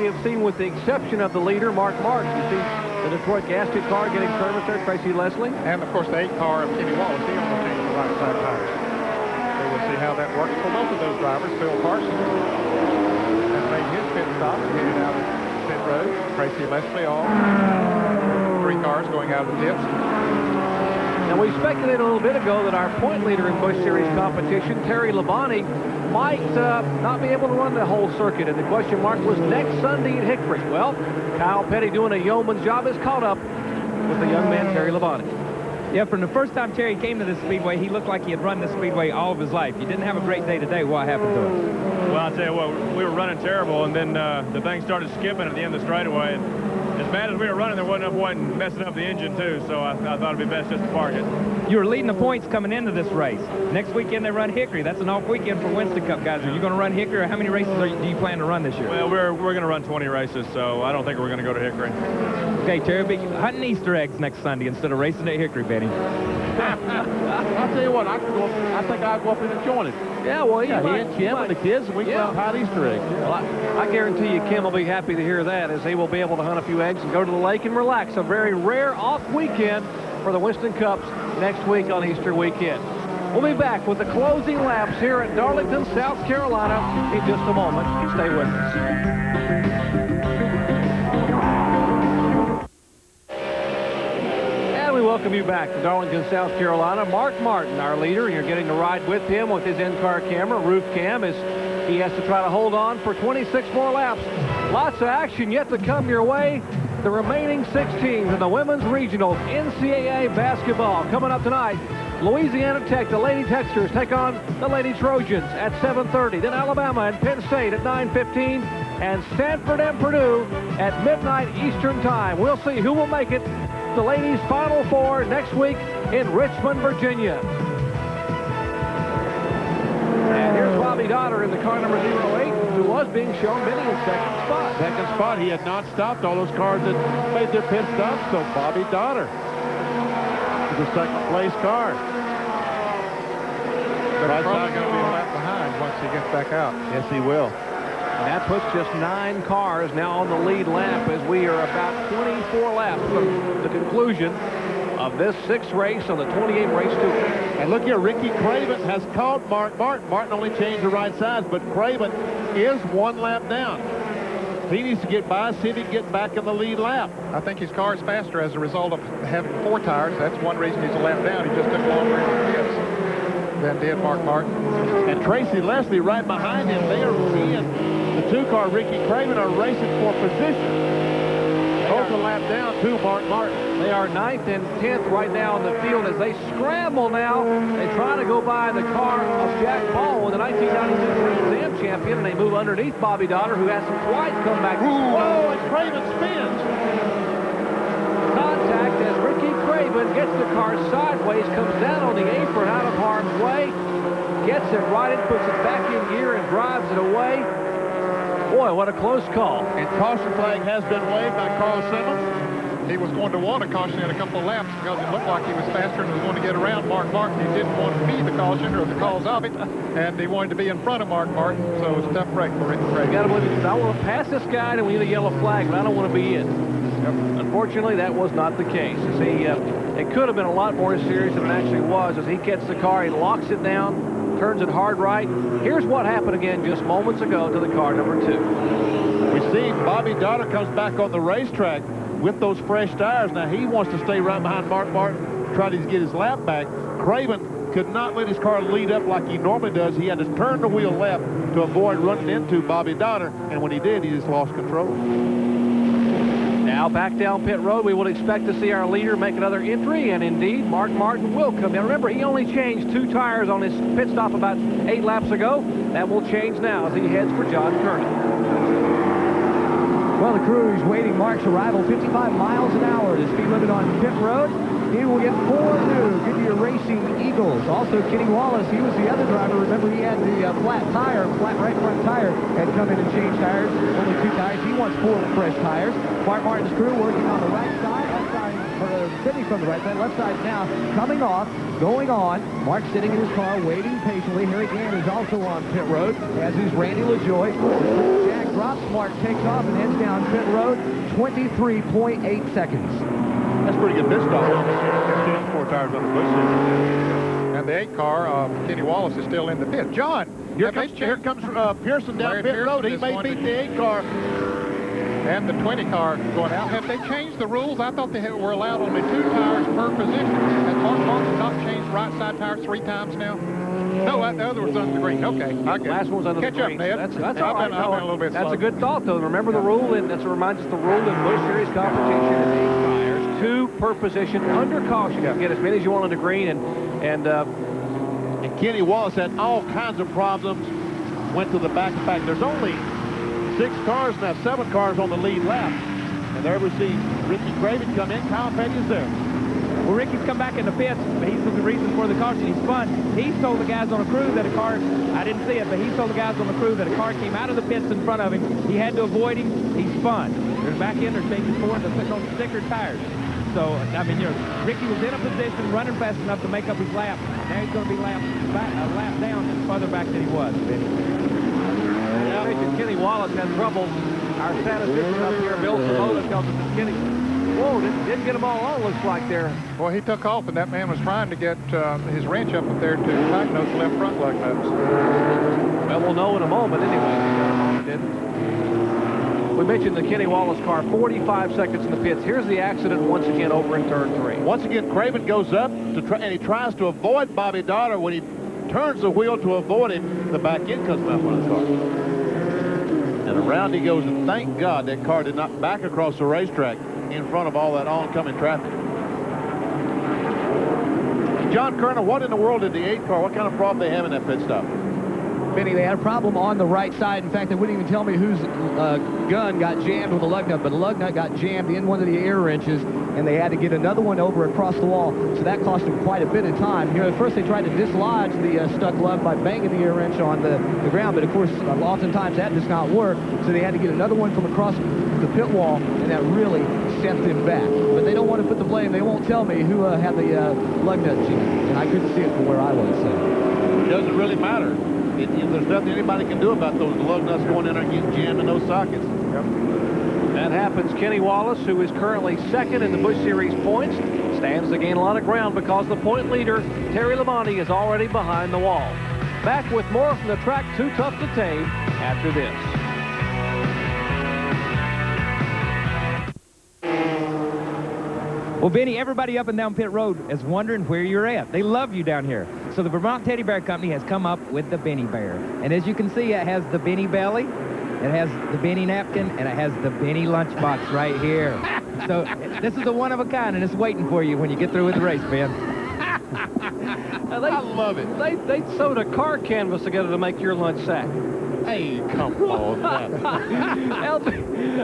have seen, with the exception of the leader, Mark Martin. You see the Detroit gasket car getting service there, Tracy Leslie. And, of course, the 8 car of Kenny Wallace, he only changed the right side tires. So we'll see how that works for both of those drivers. Phil Parsons has made his pit stop, headed out of pit road. Tracy Leslie, all 3 cars going out of the pits. Now, we speculated a little bit ago that our point leader in Busch Series competition, Terry Labonte, might not be able to run the whole circuit, and the question mark was next Sunday at Hickory. Well, Kyle Petty, doing a yeoman's job, has caught up with the young man, Terry Labonte. Yeah, from the first time Terry came to this speedway, he looked like he had run this speedway all of his life. He didn't have a great day today. What happened to him? Well, I'll tell you what, we were running terrible, and then the thing started skipping at the end of the straightaway. And as bad as we were running, there wasn't enough point messing up the engine, too, so I thought it'd be best just to park it. You were leading the points coming into this race. Next weekend they run Hickory. That's an off weekend for Winston Cup guys. Are you going to run Hickory, or how many races do you plan to run this year? Well, we're going to run 20 races, so I don't think we're going to go to Hickory. Okay, Terry, be hunting Easter eggs next Sunday instead of racing at Hickory, Benny. I'll tell you what, I think I'll go up in and join him. Yeah, well, Yeah, he and Kim and the kids, and we can hide Easter eggs. Well, I guarantee you Kim will be happy to hear that, as he will be able to hunt a few eggs and go to the lake and relax. A very rare off weekend for the Winston Cups next week on Easter weekend. We'll be back with the closing laps here at Darlington, South Carolina in just a moment. Stay with us. We welcome you back to Darlington, South Carolina. Mark Martin, our leader. You're getting to ride with him with his in-car camera, roof cam, as he has to try to hold on for 26 more laps. Lots of action yet to come your way. The remaining 6 teams in the women's regionals NCAA basketball coming up tonight. Louisiana Tech, the Lady Techsters, take on the Lady Trojans at 7:30. Then Alabama and Penn State at 9:15. And Stanford and Purdue at midnight Eastern time. We'll see who will make it the ladies' Final Four next week in Richmond, Virginia. And here's Bobby Dotter in the car number 08, who was being shown Benny in second spot. Second spot, he had not stopped all those cars that made their pit stops, so Bobby Dotter is the second place car. But he's probably going to be a lap behind once he gets back out. Yes, he will. And that puts just 9 cars now on the lead lap as we are about 24 laps from the conclusion of this 6th race on the 28 race tour. And look here, Ricky Craven has caught Mark Martin. Martin only changed the right sides, but Craven is 1 lap down. He needs to get by, see if he can get back in the lead lap. I think his car is faster as a result of having 4 tires. That's one reason he's a lap down. He just took longer in the pits than did Mark Martin. And Tracy Leslie right behind him. They are in. The 2-car Ricky Craven are racing for position. Both a lap down to Mark Martin. They are 9th and 10th right now in the field as they scramble now. They try to go by the car of Jack Ball, the 1992 Trans Am champion, and they move underneath Bobby Dotter, who hasn't quite come back. Whoa, and Craven spins. Contact as Ricky Craven gets the car sideways, comes down on the apron out of harm's way, gets it right and puts it back in gear and drives it away. Boy, what a close call. And caution flag has been waved by Carl Simmons. He was going to want a caution in a couple of laps because it looked like he was faster and was going to get around Mark Martin. He didn't want to be the caution or the cause of it, and he wanted to be in front of Mark Martin, so it was a tough break for Ricky Craven. You got to believe it. I want to pass this guy and we need a yellow flag, but I don't want to be in. Yep. Unfortunately, that was not the case. You see, it could have been a lot more serious than it actually was. As he gets the car, he locks it down, turns it hard right. Here's what happened again just moments ago to the car number 2. We see Bobby Dotter comes back on the racetrack with those fresh tires. Now he wants to stay right behind Mark Martin, try to get his lap back. Craven could not let his car lead up like he normally does. He had to turn the wheel left to avoid running into Bobby Dotter, and when he did, he just lost control. Now back down pit road, we would expect to see our leader make another entry, and indeed, Mark Martin will come in. Remember, he only changed 2 tires on his pit stop about 8 laps ago. That will change now as he heads for John Kernan. Well, the crew is waiting Mark's arrival, 55 miles an hour, the speed limit on pit road. He will get 4 new Goodyear Racing Eagles. Also, Kenny Wallace, he was the other driver. Remember, he had the flat right front tire, had come in and changed tires. Only 2 tires. He wants 4 fresh tires. Mark Martin's crew working on the right side, outside. Benny from the right side, left side now, coming off, going on. Mark sitting in his car, waiting patiently. Harry Gann is also on pit road, as is Randy LaJoie. Jack drops, Mark takes off and heads down pit road, 23.8 seconds. That's pretty good pit stop. 4 tires on the Busch system. And the 8 car, Kenny Wallace, is still in the pit. John, here comes Pearson down pit road. He may beat the 8 car. And the 20 car going out. Have they changed the rules? I thought they were allowed only 2 tires per position. Has Mark Martin not changed right side tires 3 times now? No, the other was under the green. Okay, I get Last one's under the green. Catch up, Ned. That's all right. I've been a little bit That's slow. a good thought, though. Remember the rule, and that reminds us the rule in Busch Series competition is 8 tires, 2 per position under caution. You can get as many as you want on the green, and Kenny Wallace had all kinds of problems. Went to the back. In fact, there's only 6 cars now, 7 cars on the lead lap. And there we see Ricky Craven come in. Kyle Petty's there. Well, Ricky's come back in the pits, but he's the reason for the caution. He's spun. He told the guys on the crew that a car, I didn't see it, but he told the guys on the crew that a car came out of the pits in front of him. He had to avoid him. He spun. They're back in. They're changing forward. They're putting on thicker tires. So, I mean, Ricky was in a position, running fast enough to make up his lap. Now he's going to be a lap down and further back than he was. Kenny Wallace had trouble. Our statistician up here, Bill Samola, tells us that Kenny, whoa, didn't get them all on, looks like there. Well, he took off, and that man was trying to get his wrench up there to tighten those left front lug nuts. Well, we'll know in a moment anyway. He didn't. We mentioned the Kenny Wallace car, 45 seconds in the pits. Here's the accident once again over in turn 3. Once again, Craven goes up, and he tries to avoid Bobby Daughter. When he turns the wheel to avoid him, the back end comes out of the car. And around he goes, and thank God that car did not back across the racetrack in front of all that oncoming traffic. John Kerner, what in the world did the 8 car, what kind of problem they have in that pit stop? Benny, they had a problem on the right side. In fact, they wouldn't even tell me whose gun got jammed with the lug nut, but the lug nut got jammed in one of the air wrenches, and they had to get another one over across the wall, so that cost them quite a bit of time. At first they tried to dislodge the stuck lug by banging the air wrench on the ground, but of course, oftentimes that does not work, so they had to get another one from across the pit wall, and that really sent them back. But they don't want to put the blame. They won't tell me who had the lug nut jammed, and I couldn't see it from where I was. So. It doesn't really matter. There's nothing anybody can do about those lug nuts going in there and getting jammed in those sockets. Yep. That happens. Kenny Wallace, who is currently 2nd in the Busch Series points, stands to gain a lot of ground because the point leader, Terry Labonte, is already behind the wall. Back with more from the track Too Tough to Tame after this. Well, Benny, everybody up and down pit road is wondering where you're at. They love you down here. So the Vermont Teddy Bear Company has come up with the Benny Bear. And as you can see, it has the Benny belly, it has the Benny napkin, and it has the Benny lunchbox right here. So this is a one of a kind, and it's waiting for you when you get through with the race, Ben. I love it. They sewed a car canvas together to make your lunch sack. Hey, come on.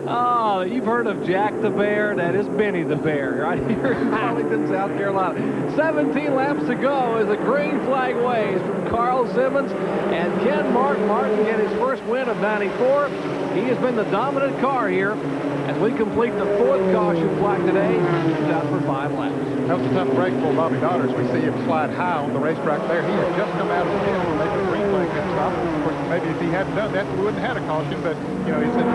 Oh, you've heard of Jack the Bear? That is Benny the Bear right here in Darlington, South Carolina. 17 laps to go as the green flag waves from Carl Simmons and Ken Martin get his first win of 94. He has been the dominant car here as we complete the 4th caution flag today. He's out for 5 laps. That was a tough break for Bobby Daughters. We see him slide high on the racetrack there. He had just come out of the pit to make a green flag pit stop. Of course, maybe if he hadn't done that, we wouldn't have had a caution, but, he said,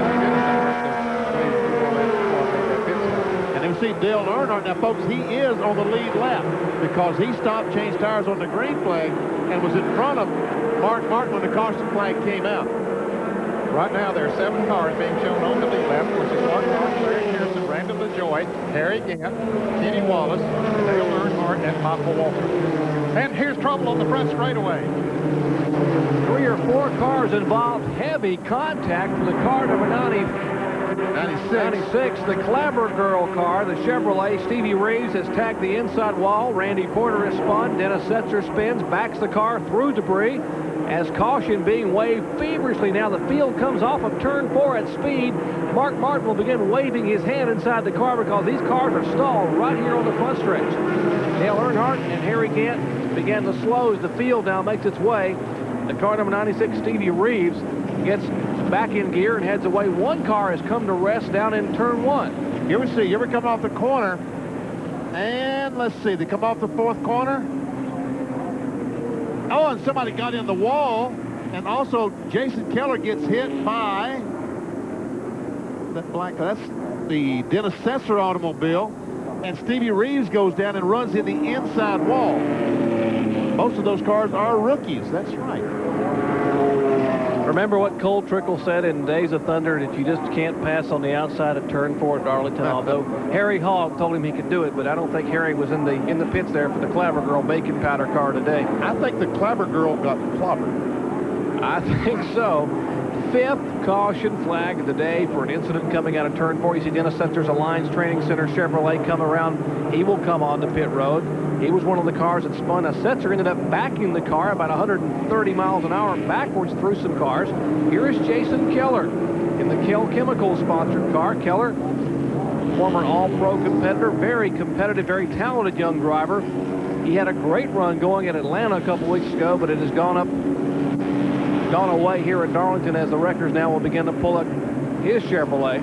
And then we see Dale Earnhardt. Now, folks, he is on the lead lap because he stopped, changed tires on the green flag, and was in front of Mark Martin when the caution flag came out. Right now, there are 7 cars being shown on the lead lap, which is Mark Martin, Larry Pearson, Randy LaJoie, Harry Gantt, Kenny Wallace, Dale Earnhardt, and Michael Walker. And here's trouble on the front straightaway. 3 or 4 cars involved. Heavy contact from the car number 96, the Clabber Girl car, the Chevrolet. Stevie Reeves has tagged the inside wall. Randy Porter has spun. Dennis Setzer spins, backs the car through debris. As caution being waved feverishly now, the field comes off of turn 4 at speed. Mark Martin will begin waving his hand inside the car because these cars are stalled right here on the front stretch. Dale Earnhardt and Harry Gantt began to slow as the field now makes its way. The car number 96, Stevie Reeves, gets back in gear and heads away. One car has come to rest down in turn 1. Here we see, here we come off the corner. And let's see, they come off the fourth corner. Oh, and somebody got in the wall. And also, Jason Keller gets hit by that black. That's the Dennis Setzer automobile. And Stevie Reeves goes down and runs in the inside wall. Most of those cars are rookies. That's right. Remember what Cole Trickle said in Days of Thunder, that you just can't pass on the outside of turn 4 at Darlington. Although Harry Hogg told him he could do it, but I don't think Harry was in the pits there for the Clabber Girl bacon powder car today. I think the Clabber Girl got clobbered. I think so. 5th caution flag of the day for an incident coming out of turn 4. You see Dennis Setzer's Alliance Training Center Chevrolet come around. He will come on the pit road. He was one of the cars that spun. Now, Setzer ended up backing the car about 130 miles an hour backwards through some cars. Here is Jason Keller in the Kell Chemicals sponsored car. Keller, former All-Pro competitor, very competitive, very talented young driver. He had a great run going at Atlanta a couple weeks ago, but it has gone away here at Darlington as the wreckers now will begin to pull up his Chevrolet.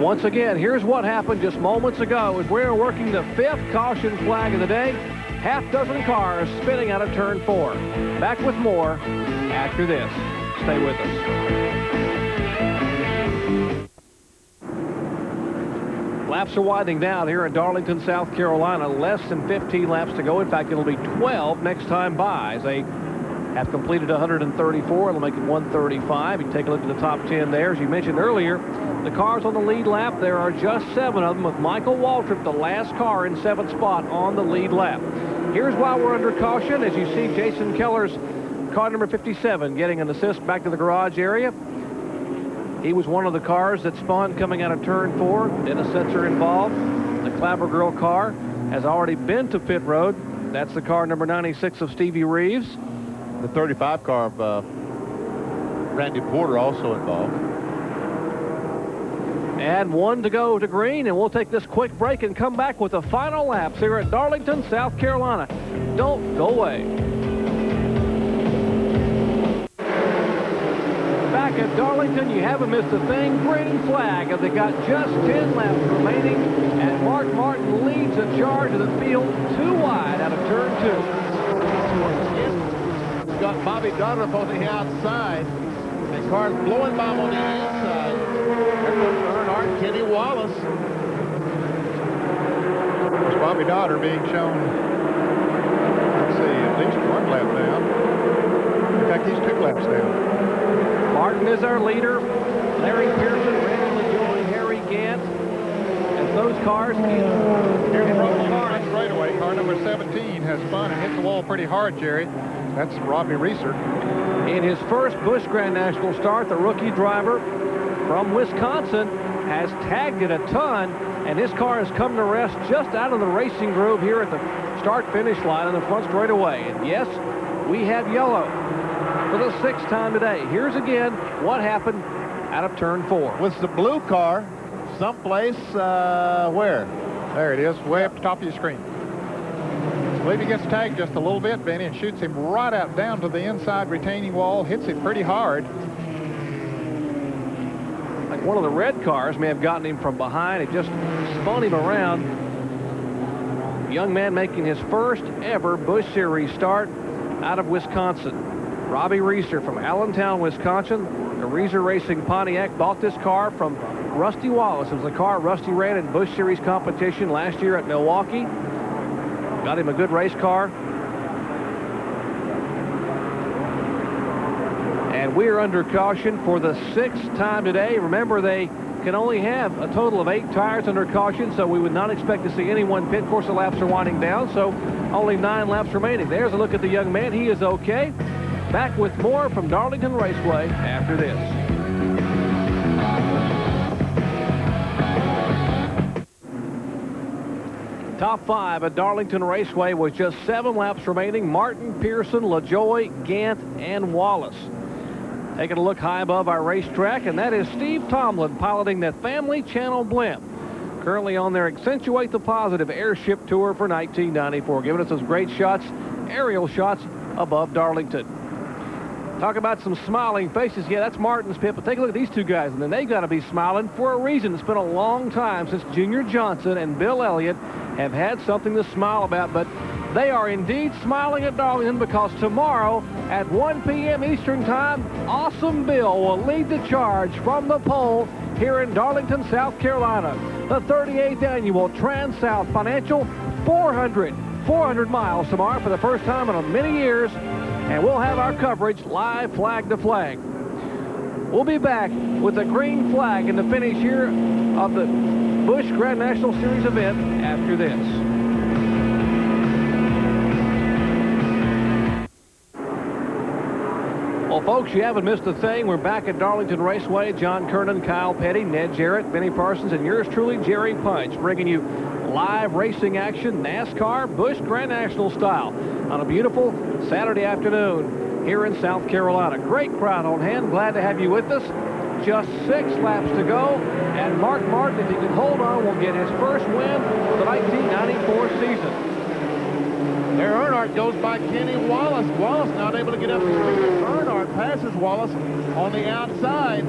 Once again, here's what happened just moments ago as we're working the 5th caution flag of the day. Half dozen cars spinning out of turn 4. Back with more after this. Stay with us. Laps are winding down here in Darlington, South Carolina. Less than 15 laps to go. In fact, it'll be 12 next time by as they have completed 134. It'll make it 135. You can take a look at the top 10 there. As you mentioned earlier, the cars on the lead lap, there are just 7 of them, with Michael Waltrip, the last car in 7th spot on the lead lap. Here's why we're under caution. As you see, Jason Keller's car number 57 getting an assist back to the garage area. He was one of the cars that spawned coming out of turn 4. Dennis Setzer involved. The Clabber Girl car has already been to pit road. That's the car number 96 of Stevie Reeves. The 35 car of Randy Porter also involved. And 1 to go to green, and we'll take this quick break and come back with the final laps here at Darlington, South Carolina. Don't go away. Back at Darlington, you haven't missed a thing. Green flag, and they got just 10 laps remaining, and Mark Martin leads the charge of the field 2 wide out of turn 2. We've got Bobby Doddrup on the outside, and cars blowing by him on the inside. There goes Earnhardt, Kenny Wallace. There's Bobby Dodder being shown, let's see, at least 1 lap down. In fact, he's 2 laps down. Martin is our leader. Larry Pearson, Randy LaJoy, Harry Gant. As those cars Here's the road car straightaway. Car number 17 has spun and hit the wall pretty hard, Jerry. That's Robbie Reeser. In his first Busch Grand National start, the rookie driver from Wisconsin has tagged it a ton, and his car has come to rest just out of the racing groove here at the start-finish line on the front straightaway. And yes, we have yellow for the 6th time today. Here's again what happened out of turn 4. With the blue car someplace, where? There it is, way up the top of your screen. I believe he gets tagged just a little bit, Benny, and shoots him right out down to the inside retaining wall, hits it pretty hard. Like one of the red cars may have gotten him from behind. It just spun him around. Young man making his first ever Busch Series start out of Wisconsin. Robbie Reeser from Allentown, Wisconsin. The Reeser Racing Pontiac bought this car from Rusty Wallace. It was the car Rusty ran in Busch Series competition last year at Milwaukee. Got him a good race car. And we're under caution for the 6th time today. Remember, they can only have a total of 8 tires under caution, so we would not expect to see anyone pit. Of course, the laps are winding down, so only 9 laps remaining. There's a look at the young man. He is okay. Back with more from Darlington Raceway after this. Top 5 at Darlington Raceway with just 7 laps remaining. Martin, Pearson, LaJoy, Gant, and Wallace. Taking a look high above our racetrack, and that is Steve Tomlin piloting that Family Channel blimp. Currently on their Accentuate the Positive Airship Tour for 1994. Giving us those great shots, aerial shots above Darlington. Talk about some smiling faces. Yeah, that's Martin's pit, but take a look at these two guys, and then they've got to be smiling for a reason. It's been a long time since Junior Johnson and Bill Elliott have had something to smile about, but they are indeed smiling at Darlington because tomorrow at 1 p.m. Eastern Time, Awesome Bill will lead the charge from the pole here in Darlington, South Carolina. The 38th annual Trans-South Financial 400 miles tomorrow for the first time in many years, and we'll have our coverage live flag to flag. We'll be back with the green flag in the finish here of the Busch Grand National Series event after this. Well, folks, you haven't missed a thing. We're back at Darlington Raceway. John Kernan, Kyle Petty, Ned Jarrett, Benny Parsons, and yours truly, Jerry Punch, bringing you live racing action, NASCAR Busch Grand National style, on a beautiful Saturday afternoon here in South Carolina. Great crowd on hand. Glad to have you with us. Just 6 laps to go, and Mark Martin, if he can hold on, will get his first win of the 1994 season. There, Earnhardt goes by Kenny Wallace. Wallace not able to get up the street. Earnhardt passes Wallace on the outside.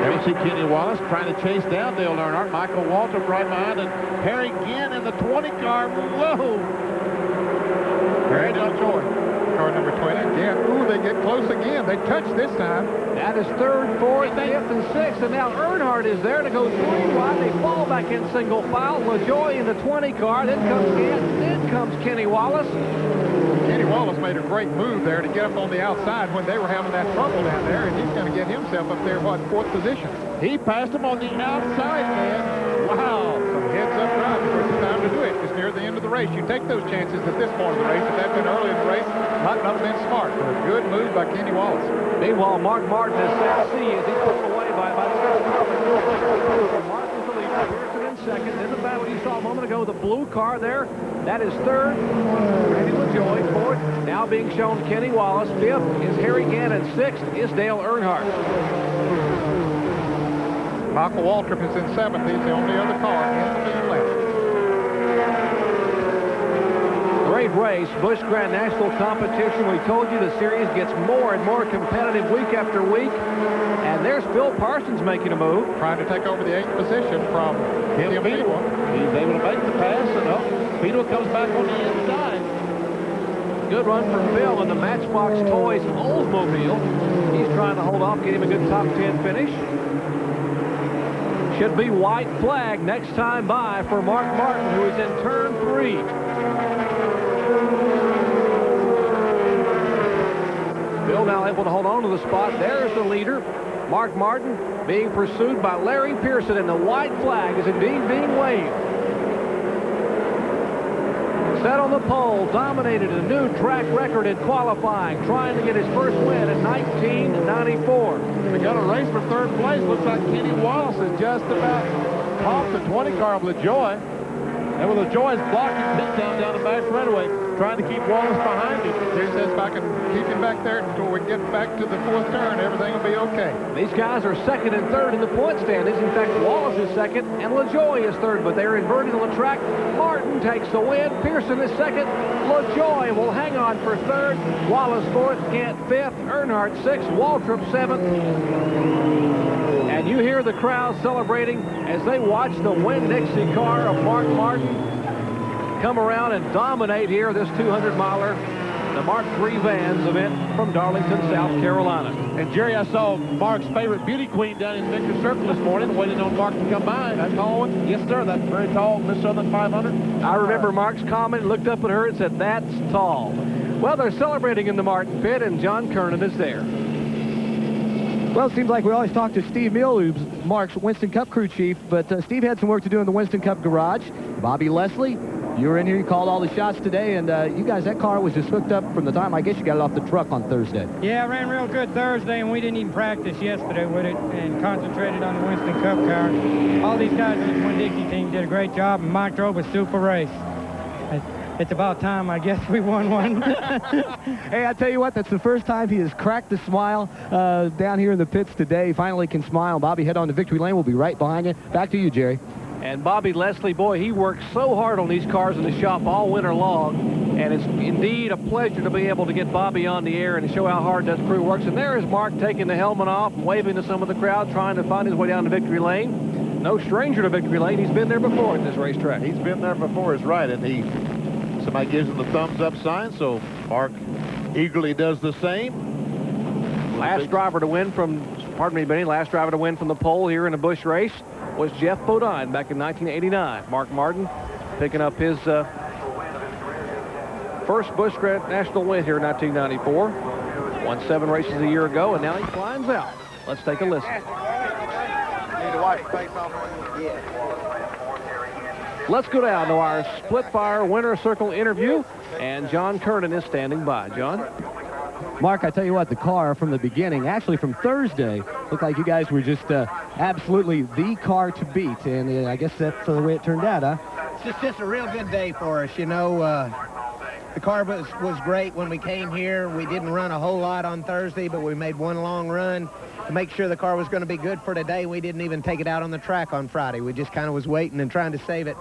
There you see Kenny Wallace trying to chase down Dale Earnhardt. Michael Waltrip right behind, and Perry Ginn in the 20 car. Whoa! Perry Joy. Car number 20. Yeah, ooh, they get close again. They touch this time. That is 3rd, 4th, 5th, and 6th, and now Earnhardt is there to go 3 wide. They fall back in single file. LaJoy in the 20 car. Then comes Gant. Then comes Kenny Wallace. Kenny Wallace made a great move there to get up on the outside when they were having that trouble down there, and he's going to get himself up there, what, 4th position. He passed him on the outside, man. Wow. Some heads up drive. Of course, it's time to do it. It's near the end of the race. You take those chances at this point of the race. If that had been early in the race, might not have been smart. But a good move by Kenny Wallace. Meanwhile, Mark Martin has set C as he's pulled away by about 6. Martin's the leader. Pearson in second. In the battle you saw a moment ago, the blue car there. That is 3rd. Randy LaJoy. 4th. Now being shown Kenny Wallace. 5th is Harry Gannon. 6th is Dale Earnhardt. Michael Waltrip is in 7th. He's the only other car in the lead left. Great race, Busch Grand National competition. We told you the series gets more and more competitive week after week. And there's Phil Parsons making a move. Trying to take over the 8th position from Tim Beadle. He's able to make the pass, and Beadle comes back on the inside. Good run from Phil in the Matchbox Toys Oldsmobile. He's trying to hold off, get him a good top 10 finish. Should be white flag next time by for Mark Martin, who is in turn 3. Bill now able to hold on to the spot. There's the leader, Mark Martin, being pursued by Larry Pearson, and the white flag is indeed being waved. Set on the pole, dominated a new track record in qualifying, trying to get his first win in 1994. They got a race for 3rd place. Looks like Kenny Wallace is just about off the 20 car of LaJoy. And with LaJoy's blocking pit down the back straightaway, trying to keep Wallace behind him. He says back and keep him back there until we get back to the 4th turn. Everything will be okay. These guys are 2nd and 3rd in the point standings. In fact, Wallace is 2nd and LaJoy is 3rd, but they're inverted on the track. Martin takes the win. Pearson is 2nd. LaJoy will hang on for 3rd. Wallace 4th. Gant 5th. Earnhardt 6th. Waltrip 7th. And you hear the crowd celebrating as they watch the Winn-Dixie car of Mark Martin come around and dominate here this 200-miler, the Mark III Vans event from Darlington, South Carolina. And Jerry, I saw Mark's favorite beauty queen down in Victor Circle this morning, waiting on Mark to come by. That tall one? Yes, sir. That's very tall, Miss Southern 500. I remember Mark's comment, looked up at her and said, "That's tall." Well, they're celebrating in the Martin pit, and John Kernan is there. Well, it seems like we always talk to Steve Mill, who's Mark's Winston Cup crew chief, but Steve had some work to do in the Winston Cup garage. Bobby Leslie, you were in here, you called all the shots today, and you guys, that car was just hooked up from the time, I guess you got it off the truck on Thursday. Yeah, I ran real good Thursday, and we didn't even practice yesterday with it and concentrated on the Winston Cup car. All these guys in the Winn-Dixie team did a great job, and Mike drove a super race. It's about time, I guess, we won one. Hey, I tell you what, that's the first time he has cracked a smile down here in the pits today. He finally can smile. Bobby, head on to victory lane. We'll be right behind you. Back to you, Jerry. And Bobby Leslie, boy, he works so hard on these cars in the shop all winter long. And it's indeed a pleasure to be able to get Bobby on the air and to show how hard that crew works. And there is Mark taking the helmet off and waving to some of the crowd, trying to find his way down to victory lane. No stranger to victory lane. He's been there before at this racetrack. He's been there before, is right. And somebody gives him the thumbs up sign, so Mark eagerly does the same. Last driver to win from, pardon me, Benny, last driver to win from the pole here in a Busch race was Jeff Bodine back in 1989. Mark Martin picking up his first Busch Grand National win here in 1994. Won 7 races a year ago, and now he climbs out. Let's take a listen. Let's go down to our split fire winner circle interview, and John Kernan is standing by. John? Mark, I tell you what, the car from the beginning, actually from Thursday, looked like you guys were just absolutely the car to beat, and I guess that's the way it turned out, huh? It's just a real good day for us, you know. The car was great when we came here. We didn't run a whole lot on Thursday, but we made one long run to make sure the car was going to be good for today. We didn't even take it out on the track on Friday. We just kind of was waiting and trying to save it,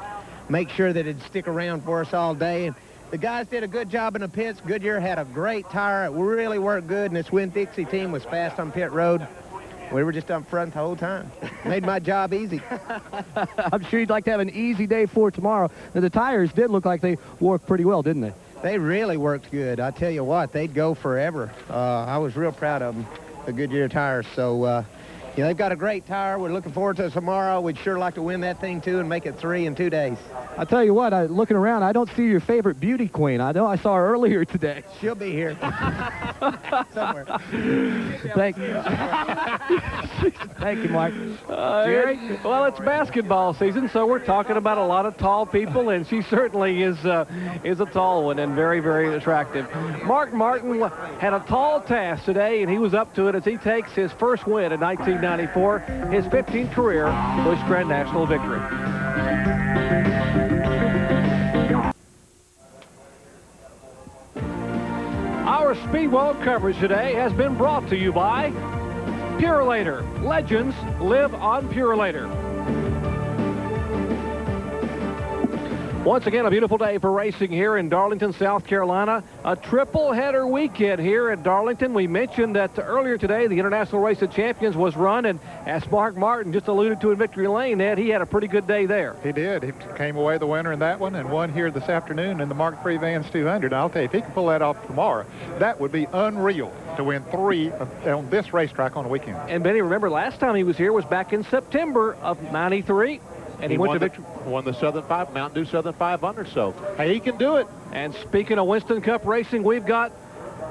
make sure that it'd stick around for us all day. And the guys did a good job in the pits. Goodyear had a great tire. It really worked good, and this Winn-Dixie team was fast on pit road. We were just up front the whole time. Made my job easy. I'm sure you'd like to have an easy day for tomorrow. Now, the tires did look like they worked pretty well, didn't they? They really worked good. I tell you what, they'd go forever. I was real proud of them, the Goodyear tires. So, you know, they've got a great tire. We're looking forward to tomorrow. We'd sure like to win that thing, too, and make it 3 in 2 days. I tell you what, looking around, I don't see your favorite beauty queen. I know I saw her earlier today. She'll be here. Somewhere. Thank you. Thank you, Mark. Jerry? Well, it's basketball season, so we're talking about a lot of tall people, and she certainly is a tall one and very, very attractive. Mark Martin had a tall task today, and he was up to it as he takes his first win in 1994, his 15th career Busch Grand National victory. Our Speed World coverage today has been brought to you by Purelator. Legends live on Purelator. Once again, a beautiful day for racing here in Darlington, South Carolina. A triple-header weekend here at Darlington. We mentioned that earlier today the International Race of Champions was run, and as Mark Martin just alluded to in Victory Lane, Ed, he had a pretty good day there. He did. He came away the winner in that one and won here this afternoon in the Mark III Vans 200. I'll tell you, if he can pull that off tomorrow, that would be unreal to win 3 on this racetrack on a weekend. And Benny, remember last time he was here was back in September of '93. And he went to victory. Won the Southern Mountain Dew Southern 500, so hey, he can do it. And speaking of Winston Cup racing, we've got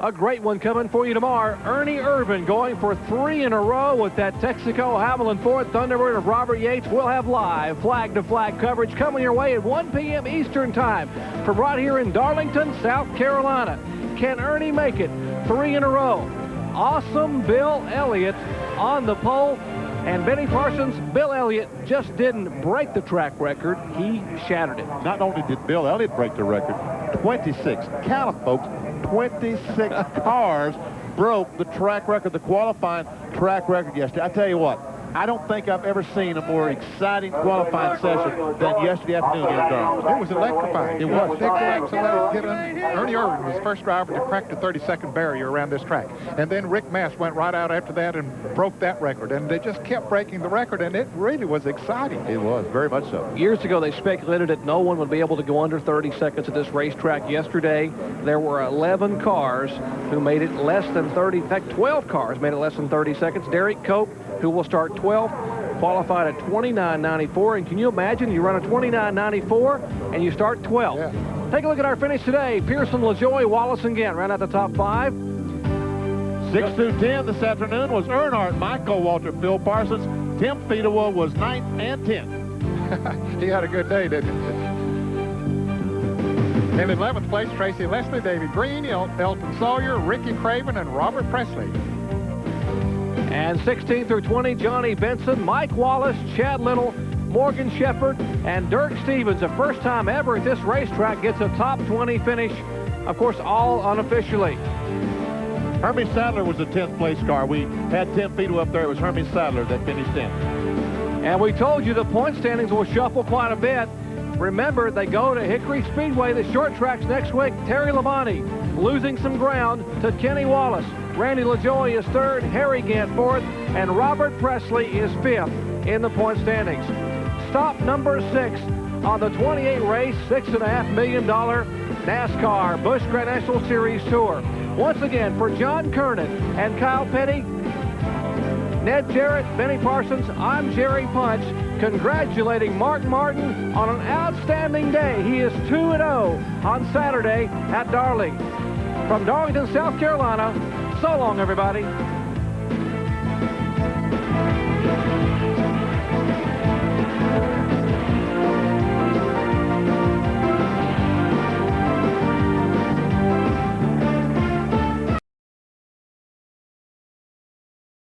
a great one coming for you tomorrow. Ernie Irvin going for 3 in a row with that Texaco Havoline Ford Thunderbird of Robert Yates. We'll have live flag-to-flag coverage coming your way at 1 p.m. Eastern Time from right here in Darlington, South Carolina. Can Ernie make it 3 in a row? Awesome Bill Elliott on the pole. And Benny Parsons, Bill Elliott just didn't break the track record, he shattered it. Not only did Bill Elliott break the record, 26, count it, folks, 26 cars broke the track record, the qualifying track record yesterday. I tell you what, I don't think I've ever seen a more exciting qualifying session than yesterday afternoon in Darlington. It was electrifying. It was. Ernie Irvin was the first driver to crack the 30-second barrier around this track. And then Rick Mass went right out after that and broke that record. And they just kept breaking the record, and it really was exciting. It was, very much so. Years ago, they speculated that no one would be able to go under 30 seconds at this racetrack. Yesterday, there were 11 cars who made it less than 30. In fact, 12 cars made it less than 30 seconds. Derek Cope, who will start 12th, qualified at 29.94. And can you imagine you run a 29.94 and you start 12th? Yeah. Take a look at our finish today. Pearson, LaJoie, Wallace, and Gant ran out the top 5. 6 through 10 this afternoon was Earnhardt, Michael Walter, Phil Parsons. Tim Fedewa was 9th and 10th. He had a good day, didn't he? In 11th place, Tracy Leslie, David Green, Elton Sawyer, Ricky Craven, and Robert Presley. And 16 through 20, Johnny Benson, Mike Wallace, Chad Little, Morgan Shepherd, and Dirk Stevens. The first time ever at this racetrack gets a top 20 finish, of course, all unofficially. Hermie Sadler was the 10th place car. We had Tim Fedewa up there. It was Hermie Sadler that finished 10th. And we told you the point standings will shuffle quite a bit. Remember, they go to Hickory Speedway, the short tracks next week. Terry Labonte losing some ground to Kenny Wallace. Randy LaJoie is third, Harry Gant fourth, and Robert Presley is fifth in the point standings. Stop number 6 on the 28 race, $6.5 million NASCAR Busch Grand National Series Tour. Once again, for John Kernan and Kyle Petty, Ned Jarrett, Benny Parsons, I'm Jerry Punch, congratulating Mark Martin on an outstanding day. He is 2-0 on Saturday at Darling. From Darlington, South Carolina, so long, everybody.